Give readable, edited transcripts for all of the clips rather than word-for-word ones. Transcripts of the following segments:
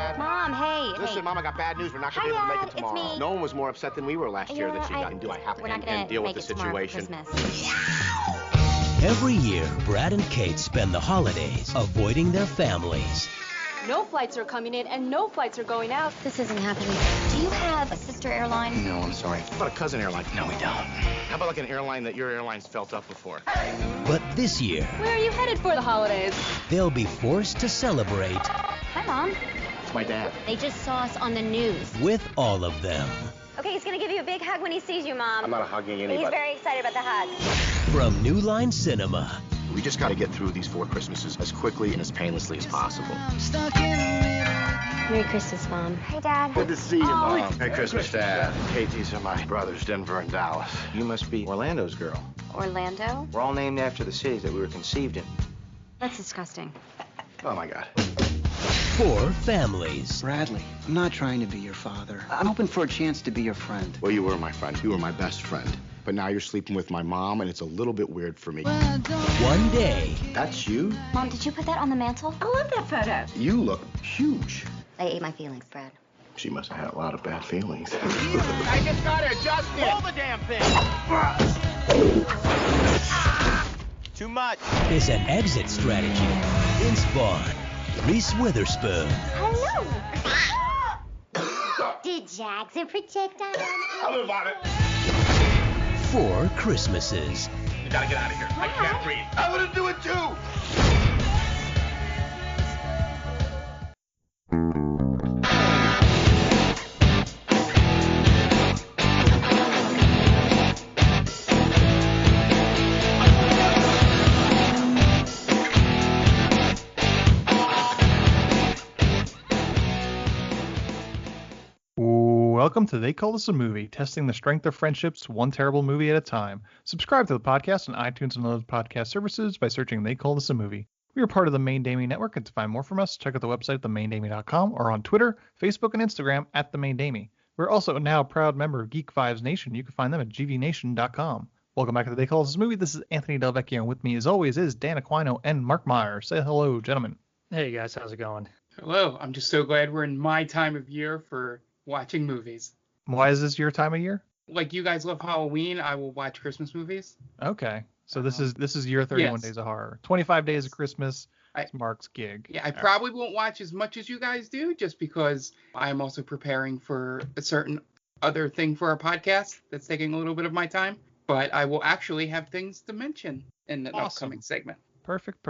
Dad. Mom, hey. Listen, Mom, I got bad news. We're not going to be able to make it tomorrow. It's me. No one was more upset than we were last year that she got. And do I have to deal with the situation? Every year, Brad and Kate spend the holidays avoiding their families. No flights are coming in and no flights are going out. This isn't happening. Do you have a sister airline? No, I'm sorry. How about a cousin airline? No, we don't. How about like an airline that your airline's felt up before? But this year, Where are you headed for the holidays? they'll be forced to celebrate Hi, Mom. It's my dad. They just saw us on the news. with all of them. Okay, he's gonna give you a big hug when he sees you, Mom. I'm not hugging anybody. He's very excited about the hug. From New Line Cinema, We just got to get through these 4 Christmases as quickly and as painlessly as possible. Merry Christmas, Mom. Hey, Dad. Good to see you, Mom. Merry Christmas, Dad. Kate, these are my brothers, Denver and Dallas. You must be Orlando's girl. Orlando? We're all named after the cities that we were conceived in. That's disgusting. Oh, my God. 4 families, Bradley, I'm not trying to be your father. I'm hoping for a chance to be your friend. Well, you were my friend. You were my best friend. But now you're sleeping with my mom, and it's a little bit weird for me. one day, That's you? Mom, did you put that on the mantle? I love that photo. You look huge. I ate my feelings, Brad. She must have had a lot of bad feelings. I just got to adjust it. Hold the damn thing. Too much. is an exit strategy in Spawn. Reese Witherspoon, Hello. Did Jackson project on? Tell me about it. 4 Christmases. You gotta get out of here. I can't breathe. I'm gonna do it too. Welcome to They Call This a Movie, testing the strength of friendships one terrible movie at a time. Subscribe to the podcast on iTunes and other podcast services by searching They Call This a Movie. We are part of the Main Damie Network, and to find more from us, check out the website at themaindamie.com or on Twitter, Facebook, and Instagram at The Main Damie. We're also now a proud member of Geek Vibes Nation. You can find them at gvnation.com. Welcome back to They Call This a Movie. This is Anthony Del Vecchio, and with me, as always, is Dan Aquino and Mark Meyer. Say hello, gentlemen. Hey guys, how's it going? Hello, I'm just so glad we're in my time of year for watching movies. Why is this your time of year? Like you guys love Halloween, I will watch Christmas movies. Okay, so this is your 31 yes. Days of Horror. 25 Days of Christmas. It's Mark's gig. Yeah, I probably won't watch as much as you guys do, just because I'm also preparing for a certain other thing for our podcast that's taking a little bit of my time. But I will actually have things to mention in the upcoming segment. Perfect.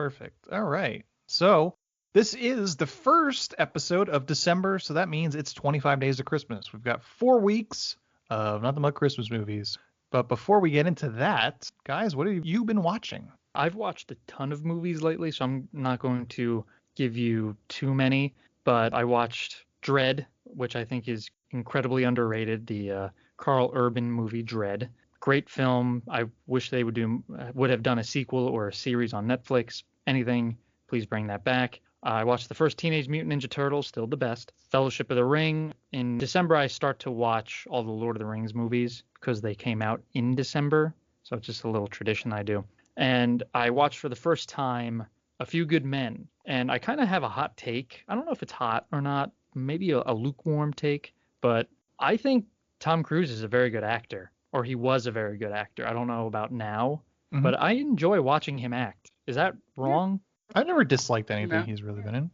All right. So this is the first episode of December, so that means it's 25 Days of Christmas. We've got 4 weeks of nothing but Christmas movies. But before we get into that, guys, what have you been watching? I've watched a ton of movies lately, so I'm not going to give you too many, but I watched Dredd, which I think is incredibly underrated, the Carl Urban movie Dredd. Great film. I wish they would have done a sequel or a series on Netflix. Anything, please bring that back. I watched the first Teenage Mutant Ninja Turtles, still the best. Fellowship of the Ring. In December, I start to watch all the Lord of the Rings movies because they came out in December. So it's just a little tradition I do. And I watched for the first time A Few Good Men. And I kind of have a hot take. I don't know if it's hot or not. Maybe a lukewarm take. But I think Tom Cruise is a very good actor. Or he was a very good actor. I don't know about now. Mm-hmm. But I enjoy watching him act. Is that wrong? Yeah. I've never disliked anything he's really been in.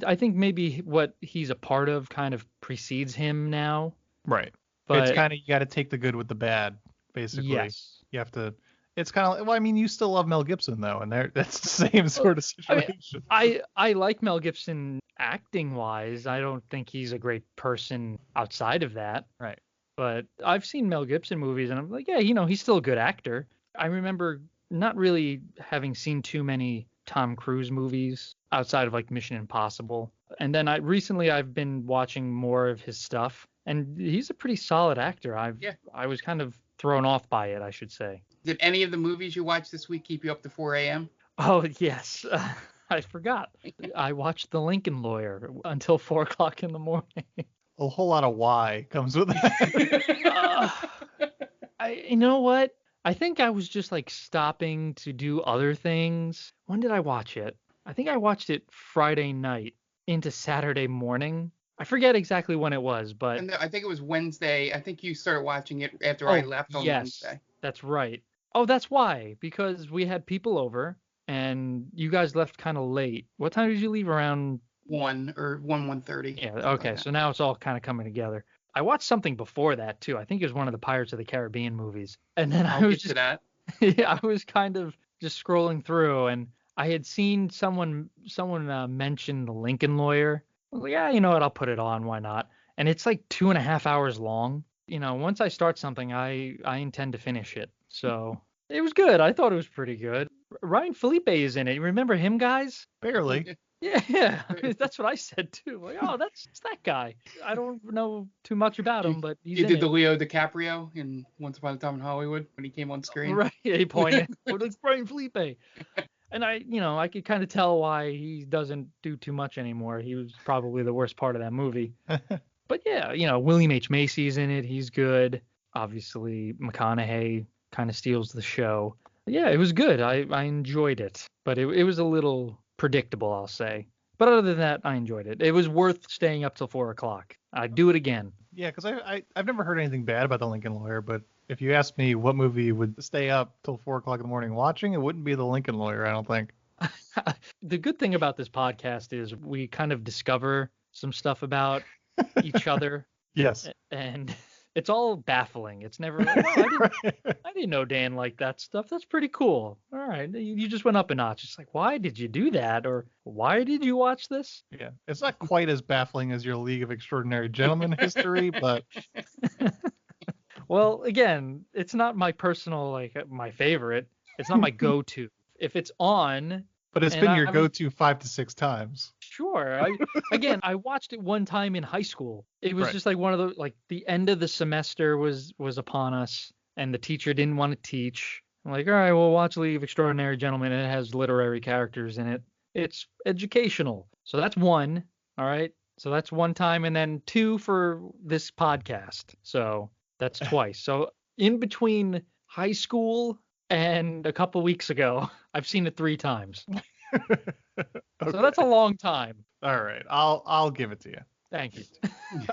I think maybe what he's a part of kind of precedes him now. Right. But it's kind of, you got to take the good with the bad, basically. Yes. You have to, it's kind of, well, I mean, you still love Mel Gibson, though, and that's the same sort of situation. I like Mel Gibson acting-wise. I don't think he's a great person outside of that. Right. But I've seen Mel Gibson movies, and I'm like, yeah, he's still a good actor. I remember not really having seen too many Tom Cruise movies outside of like Mission Impossible. And then I've been watching more of his stuff, and he's a pretty solid actor. I was kind of thrown off by it, I should say. Did any of the movies you watched this week keep you up to 4 a.m.? Oh, yes. I forgot. I watched The Lincoln Lawyer until 4 o'clock in the morning. A whole lot of why comes with that. You know what? I think I was just like stopping to do other things. When did I watch it? I think I watched it Friday night into Saturday morning. I forget exactly when it was, but And I think it was Wednesday. I think you started watching it after I left on Wednesday. That's right. Oh, that's why, because we had people over and you guys left kind of late. What time did you leave? Around 1:30. Yeah, okay. So now it's all kind of coming together. I watched something before that too. I think it was one of the Pirates of the Caribbean movies. And then I was get to that. I was kind of just scrolling through and I had seen someone mention The Lincoln Lawyer. I was like, yeah, you know what? I'll put it on. Why not? And it's like 2.5 hours long. You know, once I start something, I intend to finish it. So it was good. I thought it was pretty good. Ryan Felipe is in it. You remember him, guys? Barely. Yeah. That's what I said too. Like, oh, it's that guy. I don't know too much about him, but he's You in did it. the Leo DiCaprio in Once Upon a Time in Hollywood when he came on screen. Right. He pointed. Oh, that's Brian Felipe. And I could kind of tell why he doesn't do too much anymore. He was probably the worst part of that movie. But yeah, William H. Macy's in it. He's good. Obviously, McConaughey kind of steals the show. Yeah, it was good. I enjoyed it. But it was a little predictable, I'll say. But other than that, I enjoyed it. It was worth staying up till 4 o'clock. I'd do it again. Yeah, because I've never heard anything bad about The Lincoln Lawyer, but if you asked me what movie would stay up till 4 o'clock in the morning watching, it wouldn't be The Lincoln Lawyer, I don't think. The good thing about this podcast is we kind of discover some stuff about each other. Yes. And it's all baffling. It's never like, oh, I didn't know Dan liked that stuff. That's pretty cool. All right. You just went up a notch. It's like, why did you do that? Or why did you watch this? Yeah. It's not quite as baffling as your League of Extraordinary Gentlemen history, but... Well, again, it's not my personal, my favorite. It's not my go-to. If it's on... But it's been your go-to 5 to 6 times. Sure. I watched it one time in high school. It was just like one of the, the end of the semester was upon us, and the teacher didn't want to teach. I'm like, all right, we'll watch League of Extraordinary Gentlemen, and it has literary characters in it. It's educational. So that's one. All right. So that's one time, and then 2 for this podcast. So that's twice. So in between high school and a couple weeks ago, I've seen it 3 times. Okay. So that's a long time. All right. I'll give it to you. Thank you.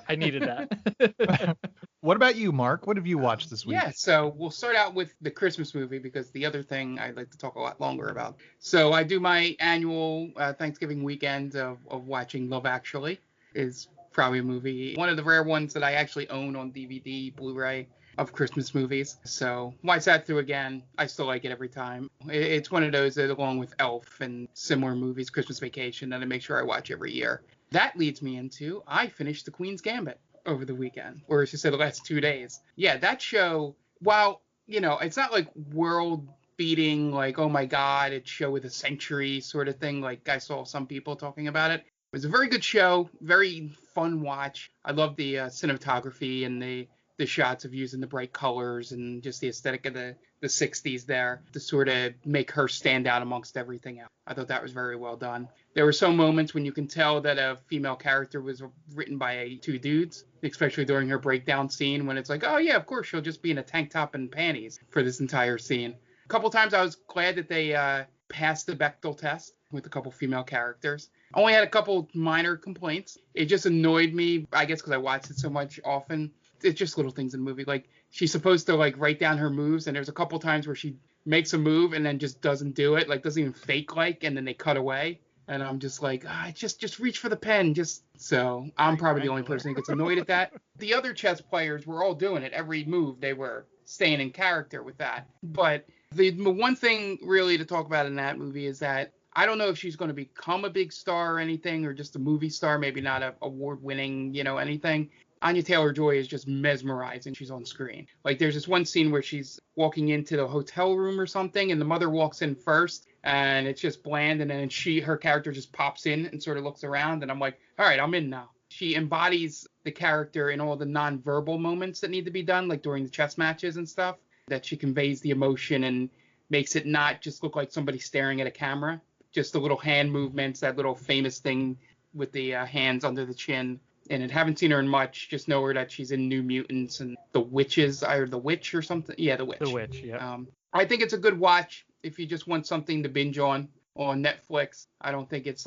I needed that. What about you, Mark? What have you watched this week? Yeah, so we'll start out with the Christmas movie because the other thing I'd like to talk a lot longer about. So I do my annual Thanksgiving weekend of watching Love Actually. Is probably a movie, one of the rare ones that I actually own on DVD, Blu-ray of Christmas movies. So when I sat through again, I still like it every time. It's one of those that, along with Elf and similar movies, Christmas Vacation, that I make sure I watch every year. That leads me into, I finished The Queen's Gambit over the weekend, or as you said, the last 2 days. Yeah, that show, while, it's not like world-beating, like, oh my God, it's show of the century sort of thing, like I saw some people talking about it. It was a very good show, very fun watch. I love the cinematography and the shots of using the bright colors and just the aesthetic of the 60s there to sort of make her stand out amongst everything else. I thought that was very well done. There were some moments when you can tell that a female character was written by 2 dudes, especially during her breakdown scene when it's like, oh yeah, of course she'll just be in a tank top and panties for this entire scene. A couple times I was glad that they passed the Bechdel test with a couple female characters. I only had a couple minor complaints. It just annoyed me, I guess because I watched it so much often. It's just little things in the movie. Like, she's supposed to, write down her moves, and there's a couple times where she makes a move and then just doesn't do it, doesn't even fake, and then they cut away. And I'm just like, just reach for the pen. So I'm probably the only person who gets annoyed at that. The other chess players were all doing it. Every move, they were staying in character with that. But the one thing really to talk about in that movie is that I don't know if she's going to become a big star or anything, or just a movie star, maybe not a award-winning, anything. Anya Taylor-Joy is just mesmerizing. She's on screen. There's this one scene where she's walking into the hotel room or something, and the mother walks in first, and it's just bland, and then her character just pops in and sort of looks around, and I'm like, all right, I'm in now. She embodies the character in all the non-verbal moments that need to be done, like during the chess matches and stuff, that she conveys the emotion and makes it not just look like somebody staring at a camera. Just the little hand movements, that little famous thing with the hands under the chin. And I haven't seen her in much. Just know her that she's in New Mutants and The Witches, or The Witch or something. Yeah, The Witch. The Witch, yeah. I think it's a good watch if you just want something to binge on Netflix. I don't think it's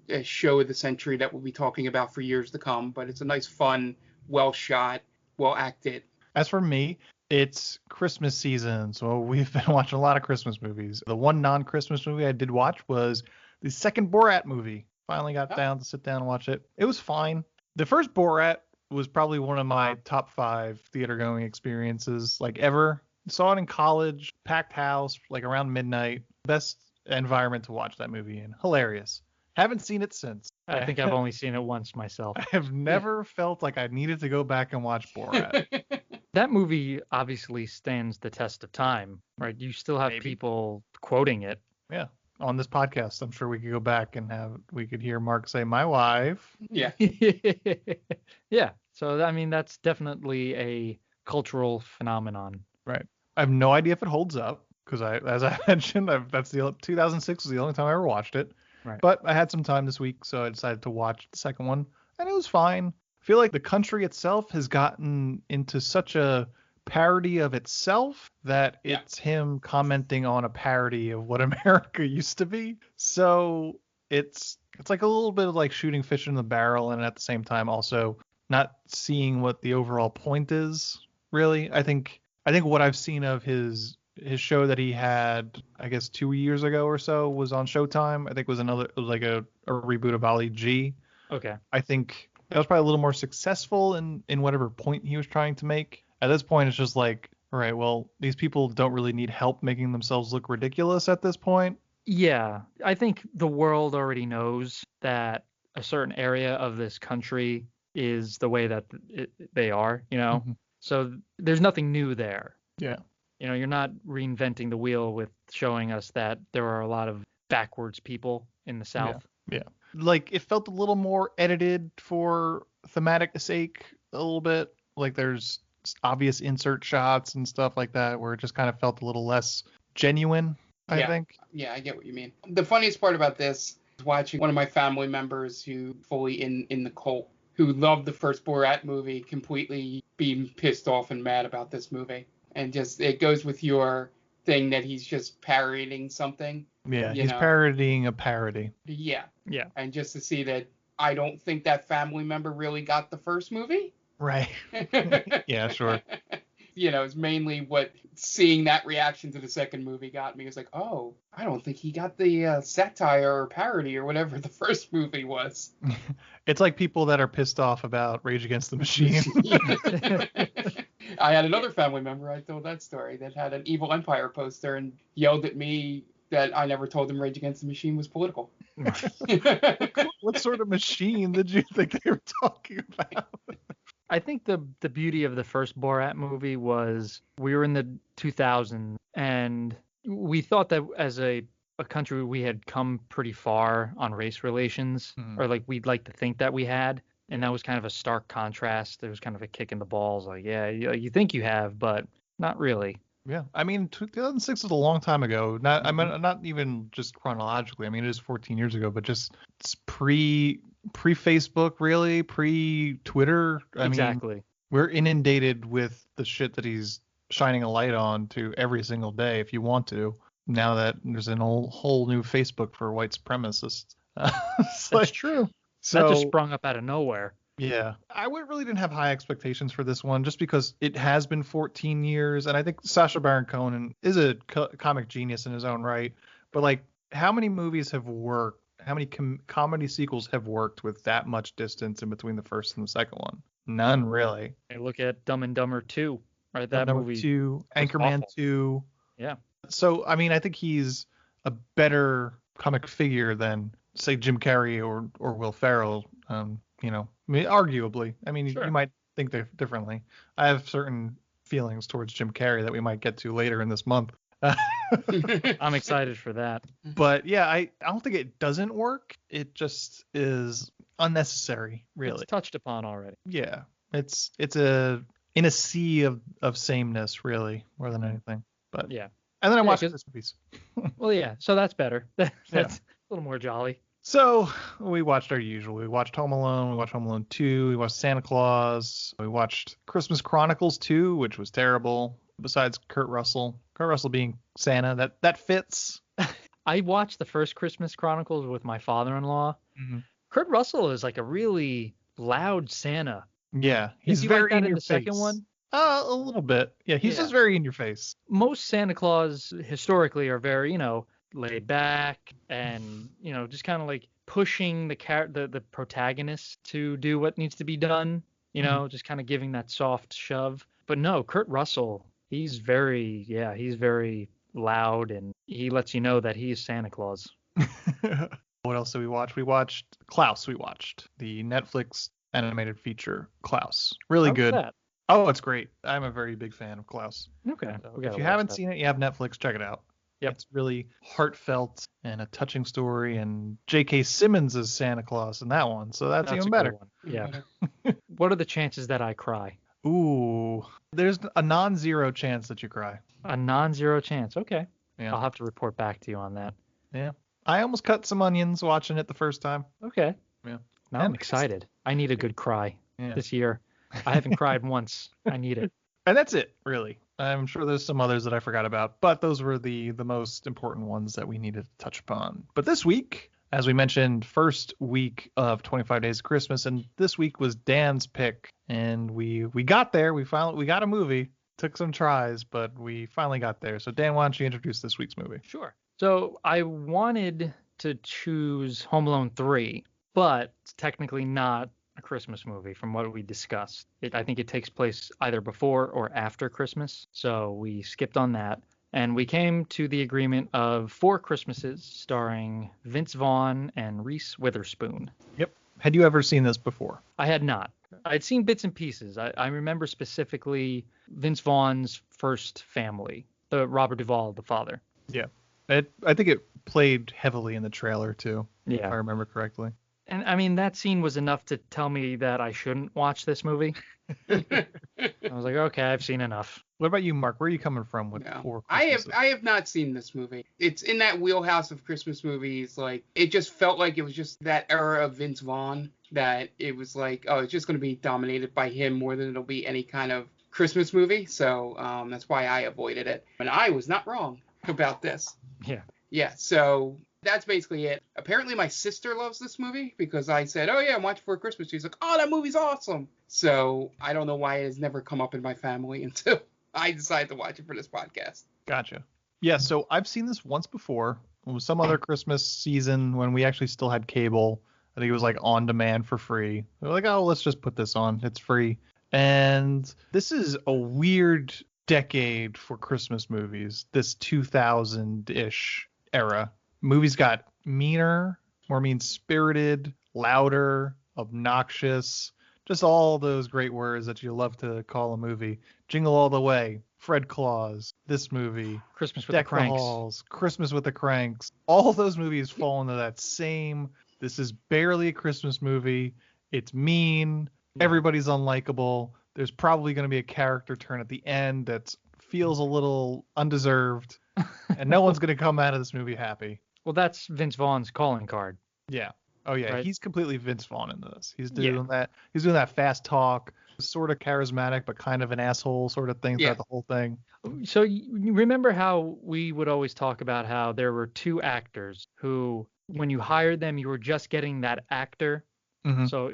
a show of the century that we'll be talking about for years to come. But it's a nice, fun, well shot, well acted. As for me, it's Christmas season, so we've been watching a lot of Christmas movies. The one non-Christmas movie I did watch was the second Borat movie. Finally got down to sit down and watch it. It was fine. The first Borat was probably one of my top 5 theater going experiences like ever. Saw it in college, packed house, like around midnight. Best environment to watch that movie in. Hilarious. Haven't seen it since. I think I've only seen it once myself. I have never felt like I needed to go back and watch Borat. That movie obviously stands the test of time, right? You still have people quoting it. Yeah. On this podcast, I'm sure we could go back and we could hear Mark say, "My wife." Yeah. Yeah. So, I mean, that's definitely a cultural phenomenon. Right. I have no idea if it holds up because as I mentioned, 2006 was the only time I ever watched it. Right. But I had some time this week, so I decided to watch the second one, and it was fine. I feel like the country itself has gotten into such a parody of itself that it's him commenting on a parody of what America used to be. So it's like a little bit of like shooting fish in the barrel, and at the same time also not seeing what the overall point is. Really, I think what I've seen of his show that he had, I guess 2 years ago or so, was on Showtime. I think it was a reboot of Ali G. Okay. I think that was probably a little more successful in whatever point he was trying to make. At this point, it's just like, all right, well, these people don't really need help making themselves look ridiculous at this point. Yeah. I think the world already knows that a certain area of this country is the way that they are, you know? Mm-hmm. So there's nothing new there. Yeah. You know, you're not reinventing the wheel with showing us that there are a lot of backwards people in the South. Yeah. Like, it felt a little more edited for thematic sake a little bit. Like, there's obvious insert shots and stuff like that where it just kind of felt a little less genuine, I think. Yeah, I get what you mean. The funniest part about this is watching one of my family members who fully in the cult, who loved the first Borat movie, completely being pissed off and mad about this movie. And just, it goes with your thing that he's just parodying something. Yeah, he's parodying a parody. Yeah. Yeah. And just to see that I don't think that family member really got the first movie. Right. Yeah, sure. You know, it's mainly what seeing that reaction to the second movie got me. It's like, oh, I don't think he got the satire or parody or whatever the first movie was. It's like people that are pissed off about Rage Against the Machine. I had another family member, I told that story, that had an Evil Empire poster and yelled at me that I never told him Rage Against the Machine was political. What sort of machine did you think they were talking about? I think the beauty of the first Borat movie was we were in the 2000s and we thought that as a country we had come pretty far on race relations, or like we'd like to think that we had. And that was kind of a stark contrast. It was kind of a kick in the balls. Like, yeah, you think you have, but not really. Yeah. I mean, 2006 is a long time ago. I mean, not even just chronologically. I mean, it is 14 years ago, but just it's pre-Facebook, really, pre-Twitter. Exactly. I mean, we're inundated with the shit that he's shining a light on to every single day if you want to. Now that there's an whole new Facebook for white supremacists. That's true. So, that just sprung up out of nowhere. Yeah. I really didn't have high expectations for this one just because it has been 14 years. And I think Sacha Baron Cohen is a comic genius in his own right. But, like, how many movies have worked? How many comedy sequels have worked with that much distance in between the first and the second one? None, really. Hey, look at Dumb and Dumber 2. Right, that movie. 2, Anchorman awful. 2. Yeah. So, I mean, I think he's a better comic figure than, say, Jim Carrey or Will Ferrell. You know, I mean, arguably. I mean, sure. You might think differently. I have certain feelings towards Jim Carrey that we might get to later in this month. I'm excited for that. But yeah, I don't think it doesn't work. It just is unnecessary, really. It's touched upon already. Yeah, it's in a sea of sameness, really, more than anything. But yeah. And then I watched this piece. Well, yeah, so that's better. That's a little more jolly. So we watched our usual. We watched Home Alone. We watched Home Alone 2. We watched Santa Claus. We watched Christmas Chronicles 2, which was terrible. Besides Kurt Russell being Santa, that fits. I watched the first Christmas Chronicles with my father-in-law. Mhm. Kurt Russell is like a really loud Santa. Yeah, he's Is he very like that in in your the face. second one? A little bit. Yeah, he's Yeah. just very in your face. Most Santa Claus historically are very, laid back and, just kind of like pushing the protagonist to do what needs to be done, just kind of giving that soft shove. But no, Kurt Russell, he's very loud, and he lets you know that he's Santa Claus. What else did we watch? We watched Klaus. We watched the Netflix animated feature Klaus. Really How was good. that? Oh, it's great. I'm a very big fan of Klaus. Okay. So if you haven't seen it, you have Netflix, check it out. Yep. It's really heartfelt and a touching story, and J.K. Simmons is Santa Claus in that one, so that's even a better. good one. Yeah. What are the chances that I cry? Ooh, there's a non-zero chance that you cry. A non-zero chance. Okay. Yeah. I'll have to report back to you on that. Yeah. I almost cut some onions watching it the first time. Okay. Yeah. Now I'm excited. I need a good cry this year. I haven't cried once. I need it. And that's it, really. I'm sure there's some others that I forgot about, but those were the most important ones that we needed to touch upon. But this week, as we mentioned, first week of 25 Days of Christmas, and this week was Dan's pick, and we got there. We got a movie. Took some tries, but we finally got there. So Dan, why don't you introduce this week's movie? Sure. So I wanted to choose Home Alone 3, but it's technically not a Christmas movie from what we discussed. I think it takes place either before or after Christmas. So we skipped on that. And we came to the agreement of 4 Christmases starring Vince Vaughn and Reese Witherspoon. Yep. Had you ever seen this before? I had not. I'd seen bits and pieces. I remember specifically Vince Vaughn's first family, the Robert Duvall, the father. Yeah. I think it played heavily in the trailer too, if I remember correctly. And I mean, that scene was enough to tell me that I shouldn't watch this movie. I was like, okay, I've seen enough. What about you, Mark? Where are you coming from with No. 4 I Christmases? have not seen this movie. It's in that wheelhouse of Christmas movies. Like, it just felt like it was just that era of Vince Vaughn, that it was like, oh, it's just going to be dominated by him more than it'll be any kind of Christmas movie. So that's why I avoided it. And I was not wrong about this. Yeah. Yeah, so that's basically it. Apparently my sister loves this movie because I said, oh yeah, I'm watching for Christmas. She's like, oh, that movie's awesome. So I don't know why it has never come up in my family until I decided to watch it for this podcast. Gotcha. Yeah, so I've seen this once before. It was some other Christmas season when we actually still had cable. I think it was like on demand for free. We were like, oh, let's just put this on. It's free. And this is a weird decade for Christmas movies, this 2000-ish era. Movies got meaner, more mean-spirited, louder, obnoxious, just all those great words that you love to call a movie. Jingle All the Way, Fred Claus, this movie, Christmas with Deck the Cranks. Halls, Christmas with the Cranks. All those movies fall into that same, this is barely a Christmas movie. It's mean. Everybody's unlikable. There's probably going to be a character turn at the end that feels a little undeserved. And no one's going to come out of this movie happy. Well, that's Vince Vaughn's calling card. Yeah. Oh yeah, Right. He's completely Vince Vaughn in this. He's doing that. He's doing that fast talk, sort of charismatic, but kind of an asshole sort of thing throughout the whole thing. So you remember how we would always talk about how there were 2 actors who, when you hired them, you were just getting that actor. Mm-hmm. So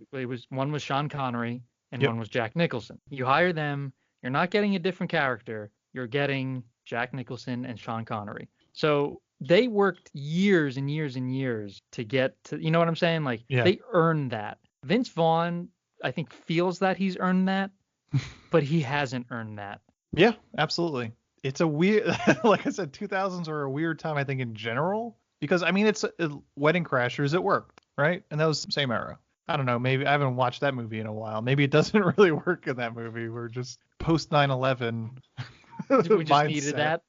one was Sean Connery and one was Jack Nicholson. You hire them, you're not getting a different character. You're getting Jack Nicholson and Sean Connery. So they worked years and years and years to get to, you know what I'm saying? Like, they earned that. Vince Vaughn, I think, feels that he's earned that, but he hasn't earned that. Yeah, absolutely. It's a weird, like I said, 2000s are a weird time, I think, in general, because, I mean, it's Wedding Crashers, it worked, right? And that was the same era. I don't know, maybe I haven't watched that movie in a while. Maybe it doesn't really work in that movie. We're just post 9/11. We just needed that.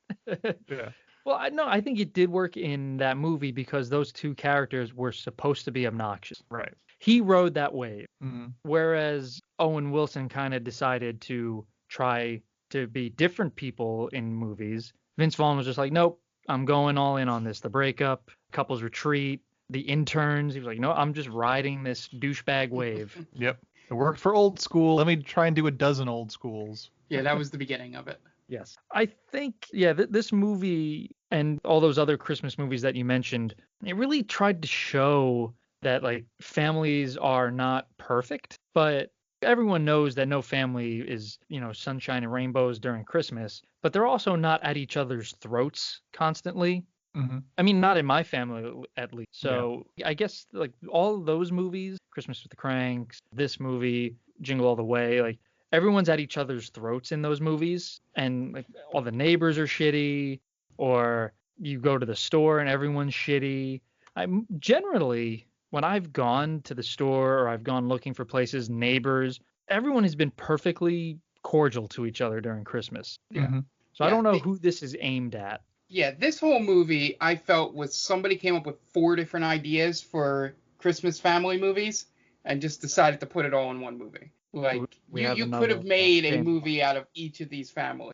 Yeah. Well, I think it did work in that movie because those 2 characters were supposed to be obnoxious. Right. He rode that wave, Mm-hmm. whereas Owen Wilson kind of decided to try to be different people in movies. Vince Vaughn was just like, nope, I'm going all in on this. The breakup, couples retreat, the interns. He was like, no, I'm just riding this douchebag wave. Yep. It worked for old school. Let me try and do a dozen old schools. Yeah, that was the beginning of it. Yes. I think, yeah, this movie and all those other Christmas movies that you mentioned, it really tried to show that like families are not perfect, but everyone knows that no family is, sunshine and rainbows during Christmas, but they're also not at each other's throats constantly. Mm-hmm. I mean, not in my family at least. So I guess like all those movies, Christmas with the Cranks, this movie, Jingle All the Way, like everyone's at each other's throats in those movies, and like all the neighbors are shitty, or you go to the store and everyone's shitty. I'm generally, when I've gone to the store or I've gone looking for places, neighbors, everyone has been perfectly cordial to each other during Christmas. Mm-hmm. So I don't know who this is aimed at. Yeah, this whole movie I felt was somebody came up with 4 different ideas for Christmas family movies and just decided to put it all in one movie. Like you could have made a movie out of each of these families,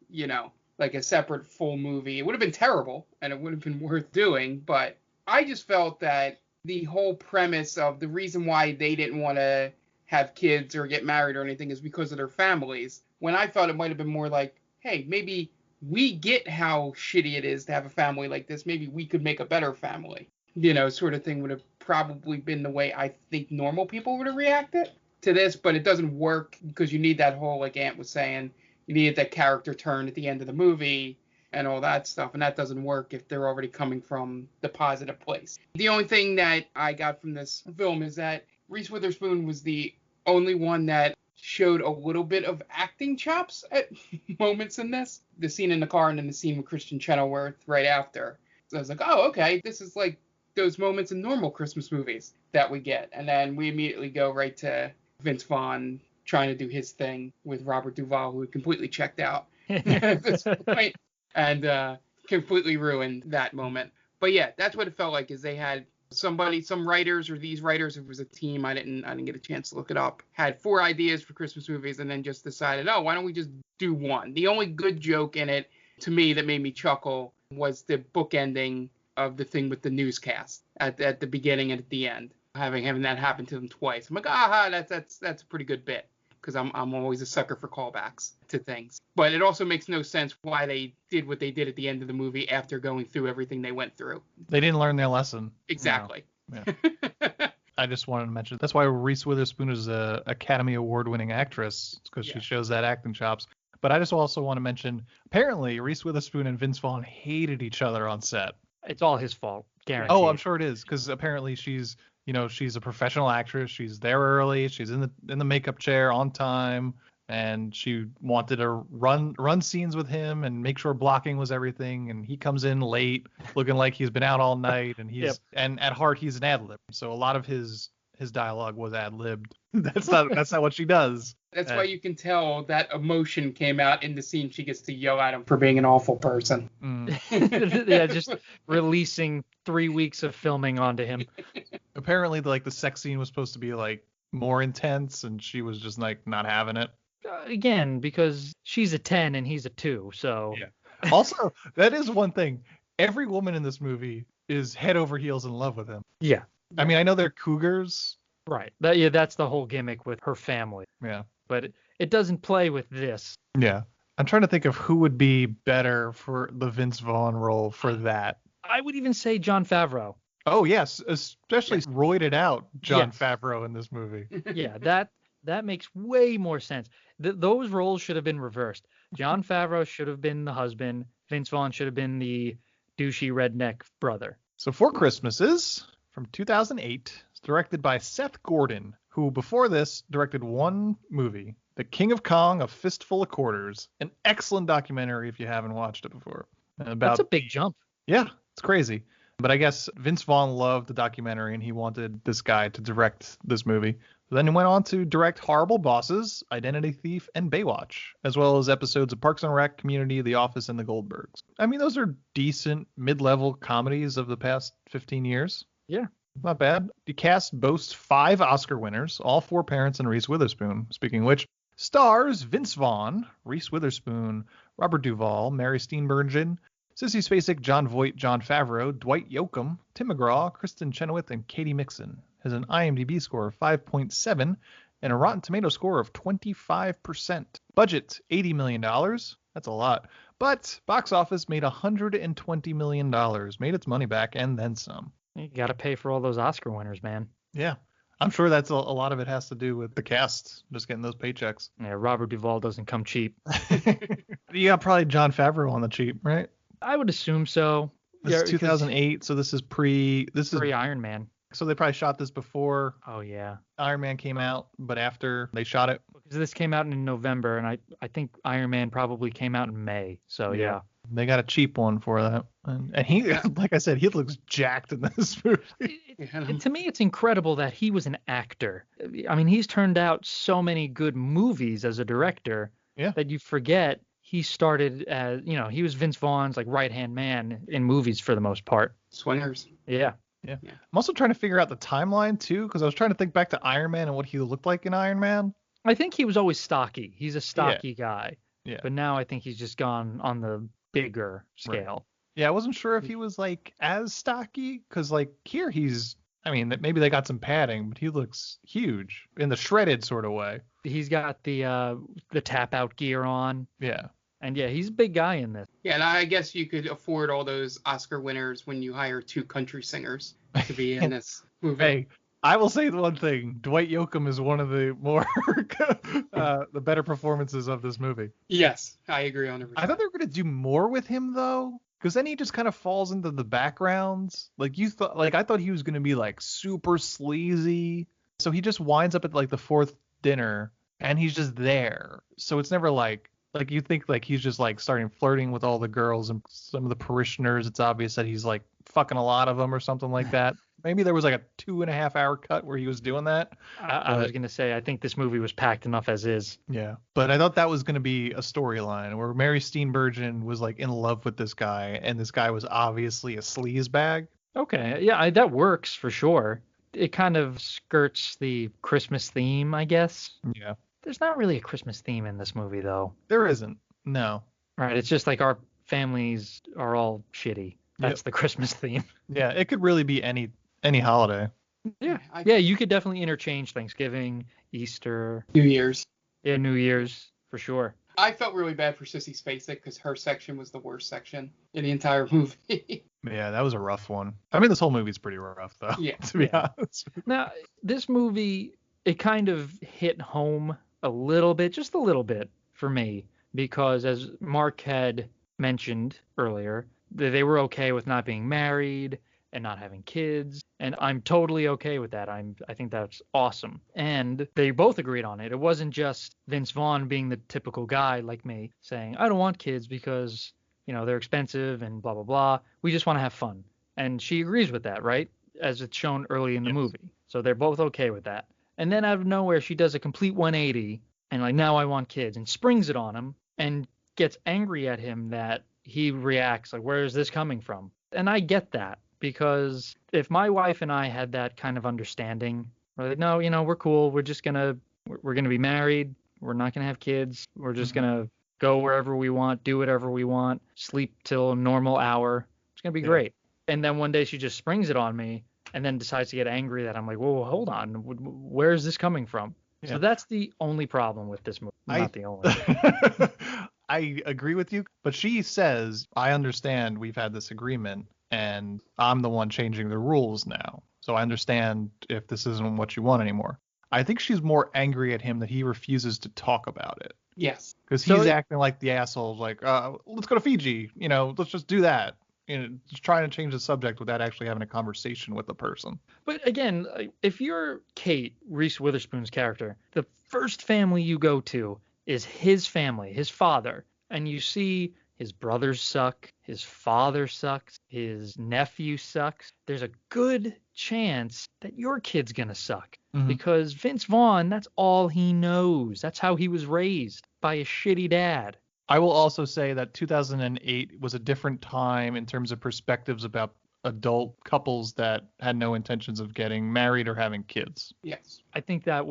like a separate full movie. It would have been terrible and it would have been worth doing, but I just felt that the whole premise of the reason why they didn't want to have kids or get married or anything is because of their families. When I thought it might have been more like, hey, maybe we get how shitty it is to have a family like this. Maybe we could make a better family, sort of thing would have probably been the way I think normal people would have reacted to this, but it doesn't work because you need that whole, like Ant was saying, you needed that character turn at the end of the movie and all that stuff, and that doesn't work if they're already coming from the positive place. The only thing that I got from this film is that Reese Witherspoon was the only one that showed a little bit of acting chops at moments in this. The scene in the car and then the scene with Christian Chenoweth right after. So I was like, oh, okay, this is like those moments in normal Christmas movies that we get. And then we immediately go right to Vince Vaughn trying to do his thing with Robert Duvall, who had completely checked out at this point and completely ruined that moment. But yeah, that's what it felt like, is they had some writers, or these writers, it was a team, I didn't get a chance to look it up, had 4 ideas for Christmas movies and then just decided, oh, why don't we just do one? The only good joke in it to me that made me chuckle was the book ending of the thing with the newscast at the beginning and at the end, having that happen to them twice. I'm like, that's a pretty good bit, because I'm always a sucker for callbacks to things. But it also makes no sense why they did what they did at the end of the movie after going through everything they went through. They didn't learn their lesson. Exactly. No. Yeah. I just wanted to mention, that's why Reese Witherspoon is a Academy Award winning actress, because she shows that acting chops. But I just also want to mention, apparently Reese Witherspoon and Vince Vaughn hated each other on set. It's all his fault, guaranteed. Oh, I'm sure it is, because apparently she's a professional actress. She's there early. She's in the makeup chair on time, and she wanted to run scenes with him and make sure blocking was everything. And he comes in late, looking like he's been out all night, and and at heart he's an ad lib. So a lot of his dialogue was ad libbed. That's not what she does. That's why you can tell that emotion came out in the scene. She gets to yell at him for being an awful person. Yeah, just releasing 3 weeks of filming onto him. Apparently, like, the sex scene was supposed to be like more intense, and she was just like not having it. Again, because she's a 10 and he's a 2, so. Yeah. Also, that is one thing. Every woman in this movie is head over heels in love with him. Yeah. I mean, I know they're cougars. Right. That's the whole gimmick with her family. Yeah. But it doesn't play with this. Yeah. I'm trying to think of who would be better for the Vince Vaughn role for that. I would even say Jon Favreau. Oh, yes. Especially roided out Jon Favreau in this movie. Yeah, that makes way more sense. Those roles should have been reversed. Jon Favreau should have been the husband. Vince Vaughn should have been the douchey redneck brother. So Four Christmases from 2008. It's directed by Seth Gordon, who before this directed one movie, The King of Kong, A Fistful of Quarters. An excellent documentary if you haven't watched it before. That's a big jump. Yeah, it's crazy. But I guess Vince Vaughn loved the documentary and he wanted this guy to direct this movie. Then he went on to direct Horrible Bosses, Identity Thief, and Baywatch, as well as episodes of Parks and Rec, Community, The Office, and The Goldbergs. I mean, those are decent mid-level comedies of the past 15 years. Yeah. Not bad. The cast boasts 5 Oscar winners, all 4 parents and Reese Witherspoon. Speaking of which, stars Vince Vaughn, Reese Witherspoon, Robert Duvall, Mary Steenburgen, Sissy Spacek, Jon Voight, Jon Favreau, Dwight Yoakam, Tim McGraw, Kristen Chenoweth, and Katie Mixon. Has an IMDb score of 5.7 and a Rotten Tomato score of 25%. Budget, $80 million. That's a lot. But box office made $120 million. Made its money back and then some. You got to pay for all those Oscar winners, man. Yeah. I'm sure that's a lot of it has to do with the cast just getting those paychecks. Yeah, Robert Duvall doesn't come cheap. You got probably Jon Favreau on the cheap, right? I would assume so. This is 2008, so this is pre Iron Man. So they probably shot this before Oh yeah. Iron Man came out, but after they shot it. Because this came out in November, and I think Iron Man probably came out in May. So yeah. They got a cheap one for that. And he, like I said, he looks jacked in this movie. To me, it's incredible that he was an actor. I mean, he's turned out so many good movies as a director that you forget he started as, he was Vince Vaughn's like right-hand man in movies for the most part. Swingers. Yeah. Yeah. I'm also trying to figure out the timeline too, because I was trying to think back to Iron Man and what he looked like in Iron Man. I think he was always stocky. He's a stocky guy. Yeah. But now I think he's just gone on the bigger scale. Right. Yeah, I wasn't sure if he was like as stocky, because like here he's, I mean, maybe they got some padding, but he looks huge in the shredded sort of way. He's got the tap out gear on. Yeah. And yeah, he's a big guy in this. Yeah, and I guess you could afford all those Oscar winners when you hire 2 country singers to be in this movie. Hey, I will say the one thing: Dwight Yoakam is one of the more the better performances of this movie. Yes, I agree 100%. I thought they were gonna do more with him though, because then he just kind of falls into the backgrounds. Like I thought he was gonna be like super sleazy. So he just winds up at like the 4th dinner, and he's just there. So it's never like you think like he's just like starting flirting with all the girls and some of the parishioners. It's obvious that he's like fucking a lot of them or something like that. Maybe there was like a 2.5 hour cut where he was doing that. I was going to say, I think this movie was packed enough as is. Yeah. But I thought that was going to be a storyline where Mary Steenburgen was like in love with this guy, and this guy was obviously a sleazebag. Okay. Yeah, that works for sure. It kind of skirts the Christmas theme, I guess. Yeah. There's not really a Christmas theme in this movie, though. There isn't. No. Right. It's just like our families are all shitty. That's the Christmas theme. Yeah. It could really be any holiday. Yeah. Yeah. You could definitely interchange Thanksgiving, Easter, New Year's. Yeah, New Year's for sure. I felt really bad for Sissy Spacek because her section was the worst section in the entire movie. Yeah, that was a rough one. I mean, this whole movie's pretty rough, though. Yeah. To be honest. Now, this movie, it kind of hit home a little bit, just a little bit for me, because as Mark had mentioned earlier, they were okay with not being married and not having kids, and I'm totally okay with that. I think that's awesome. And they both agreed on it. It wasn't just Vince Vaughn being the typical guy like me saying, I don't want kids because, they're expensive and blah, blah, blah. We just want to have fun. And she agrees with that, right? As it's shown early in the movie. So they're both okay with that. And then out of nowhere, she does a complete 180 and like, now I want kids, and springs it on him and gets angry at him that he reacts like, where is this coming from? And I get that, because if my wife and I had that kind of understanding, we're like, no, we're cool. We're going to be married. We're not going to have kids. We're just going to go wherever we want, do whatever we want, sleep till a normal hour. It's going to be great. And then one day she just springs it on me and then decides to get angry that I'm like, whoa, hold on. Where is this coming from? Yeah. So that's the only problem with this movie. Not the only. I agree with you, but she says, I understand we've had this agreement and I'm the one changing the rules now. So I understand if this isn't what you want anymore. I think she's more angry at him that he refuses to talk about it. Yes. Because he's acting like the asshole, like, let's go to Fiji. Let's just do that. Just trying to change the subject without actually having a conversation with the person. But again, if you're Kate, Reese Witherspoon's character, the first family you go to is his family, his father, and you see his brothers suck, his father sucks, his nephew sucks. There's a good chance that your kid's gonna suck. Mm-hmm. Because Vince Vaughn, that's all he knows. That's how he was raised, by a shitty dad. I will also say that 2008 was a different time in terms of perspectives about adult couples that had no intentions of getting married or having kids. Yes. I think that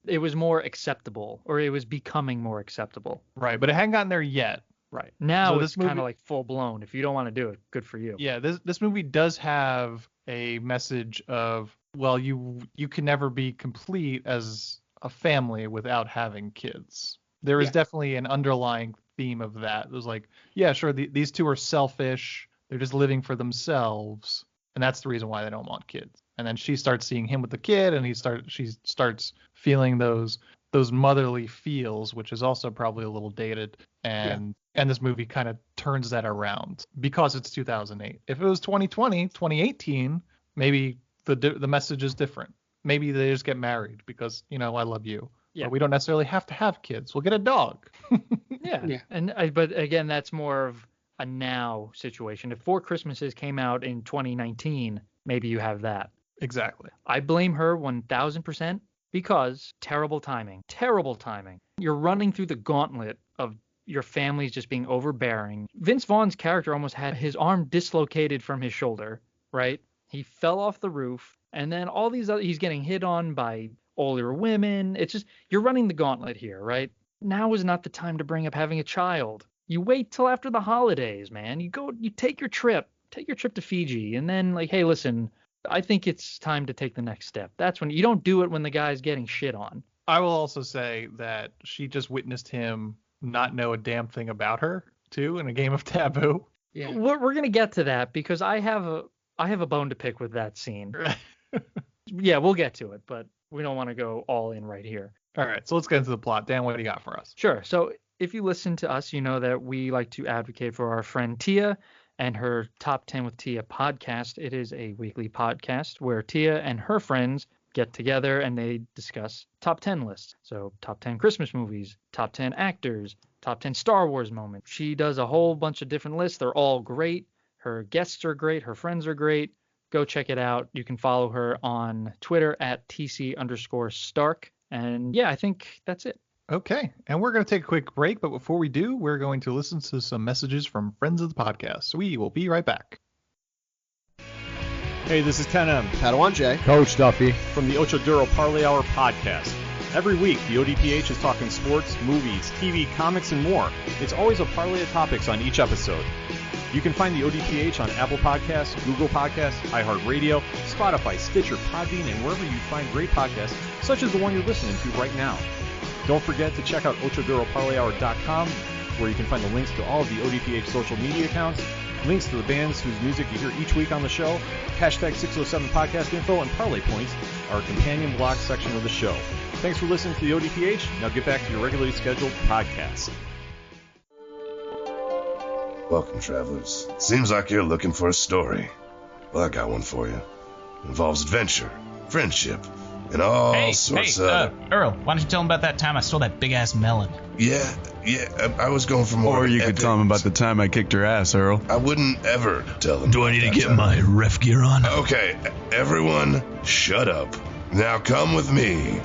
it was more acceptable, or it was becoming more acceptable. Right, but it hadn't gotten there yet. Right. Now it's kind of like full blown. If you don't want to do it, good for you. Yeah, this movie does have a message of, well, you can never be complete as a family without having kids. There is definitely an underlying theme of that. It was like, yeah, sure, these two are selfish. They're just living for themselves. And that's the reason why they don't want kids. And then she starts seeing him with the kid, and she starts feeling those motherly feels, which is also probably a little dated. And this movie kind of turns that around because it's 2008. If it was 2020, 2018, maybe the message is different. Maybe they just get married because, I love you. Yeah. But we don't necessarily have to have kids. We'll get a dog. Yeah. But again, that's more of a now situation. If Four Christmases came out in 2019, maybe you have that. Exactly. I blame her 1000% because terrible timing. Terrible timing. You're running through the gauntlet of your family's just being overbearing. Vince Vaughn's character almost had his arm dislocated from his shoulder, right? He fell off the roof, and then all these other, he's getting hit on by older women. It's just, you're running the gauntlet here, right? Now is not the time to bring up having a child. You wait till after the holidays, man. You take your trip to Fiji, and then like, hey, listen, I think it's time to take the next step. That's when you don't do it when the guy's getting shit on. I will also say that she just witnessed him not know a damn thing about her too in a game of Taboo. Yeah, we're gonna get to that because I have a bone to pick with that scene. Yeah, we'll get to it, but we don't want to go all in right here. All right, so let's get into the plot. Dan, what do you got for us? Sure. So if you listen to us, you know that we like to advocate for our friend Tia and her Top 10 with Tia podcast. It is a weekly podcast where Tia and her friends get together and they discuss top 10 lists. So top 10 Christmas movies, top 10 actors, top 10 Star Wars moments. She does a whole bunch of different lists. They're all great. Her guests are great. Her friends are great. Go check it out. You can follow her on Twitter at TC_Stark. And yeah, I think that's it. Okay, and we're going to take a quick break, but before we do, we're going to listen to some messages from friends of the podcast. So we will be right back. Hey, this is 10M. Padawan J. Coach Duffy. From the Ocho Duro Parlay Hour podcast. Every week, the ODPH is talking sports, movies, TV, comics, and more. It's always a parlay of topics on each episode. You can find the ODPH on Apple Podcasts, Google Podcasts, iHeartRadio, Spotify, Stitcher, Podbean, and wherever you find great podcasts, such as the one you're listening to right now. Don't forget to check out OchoDuroParlayHour.com, where you can find the links to all of the ODPH social media accounts, links to the bands whose music you hear each week on the show, hashtag 607 podcast info, and parlay points, our companion blog section of the show. Thanks for listening to the ODPH. Now get back to your regularly scheduled podcast. Welcome, travelers. Seems like you're looking for a story. Well, I got one for you. It involves adventure, friendship, and all sorts of... Earl, why don't you tell him about that time I stole that big-ass melon? Yeah, I was going for more... Or you could tell him about the time I kicked your ass, Earl. I wouldn't ever tell them. Do I need to get my ref gear on? Okay, everyone, shut up. Now come with me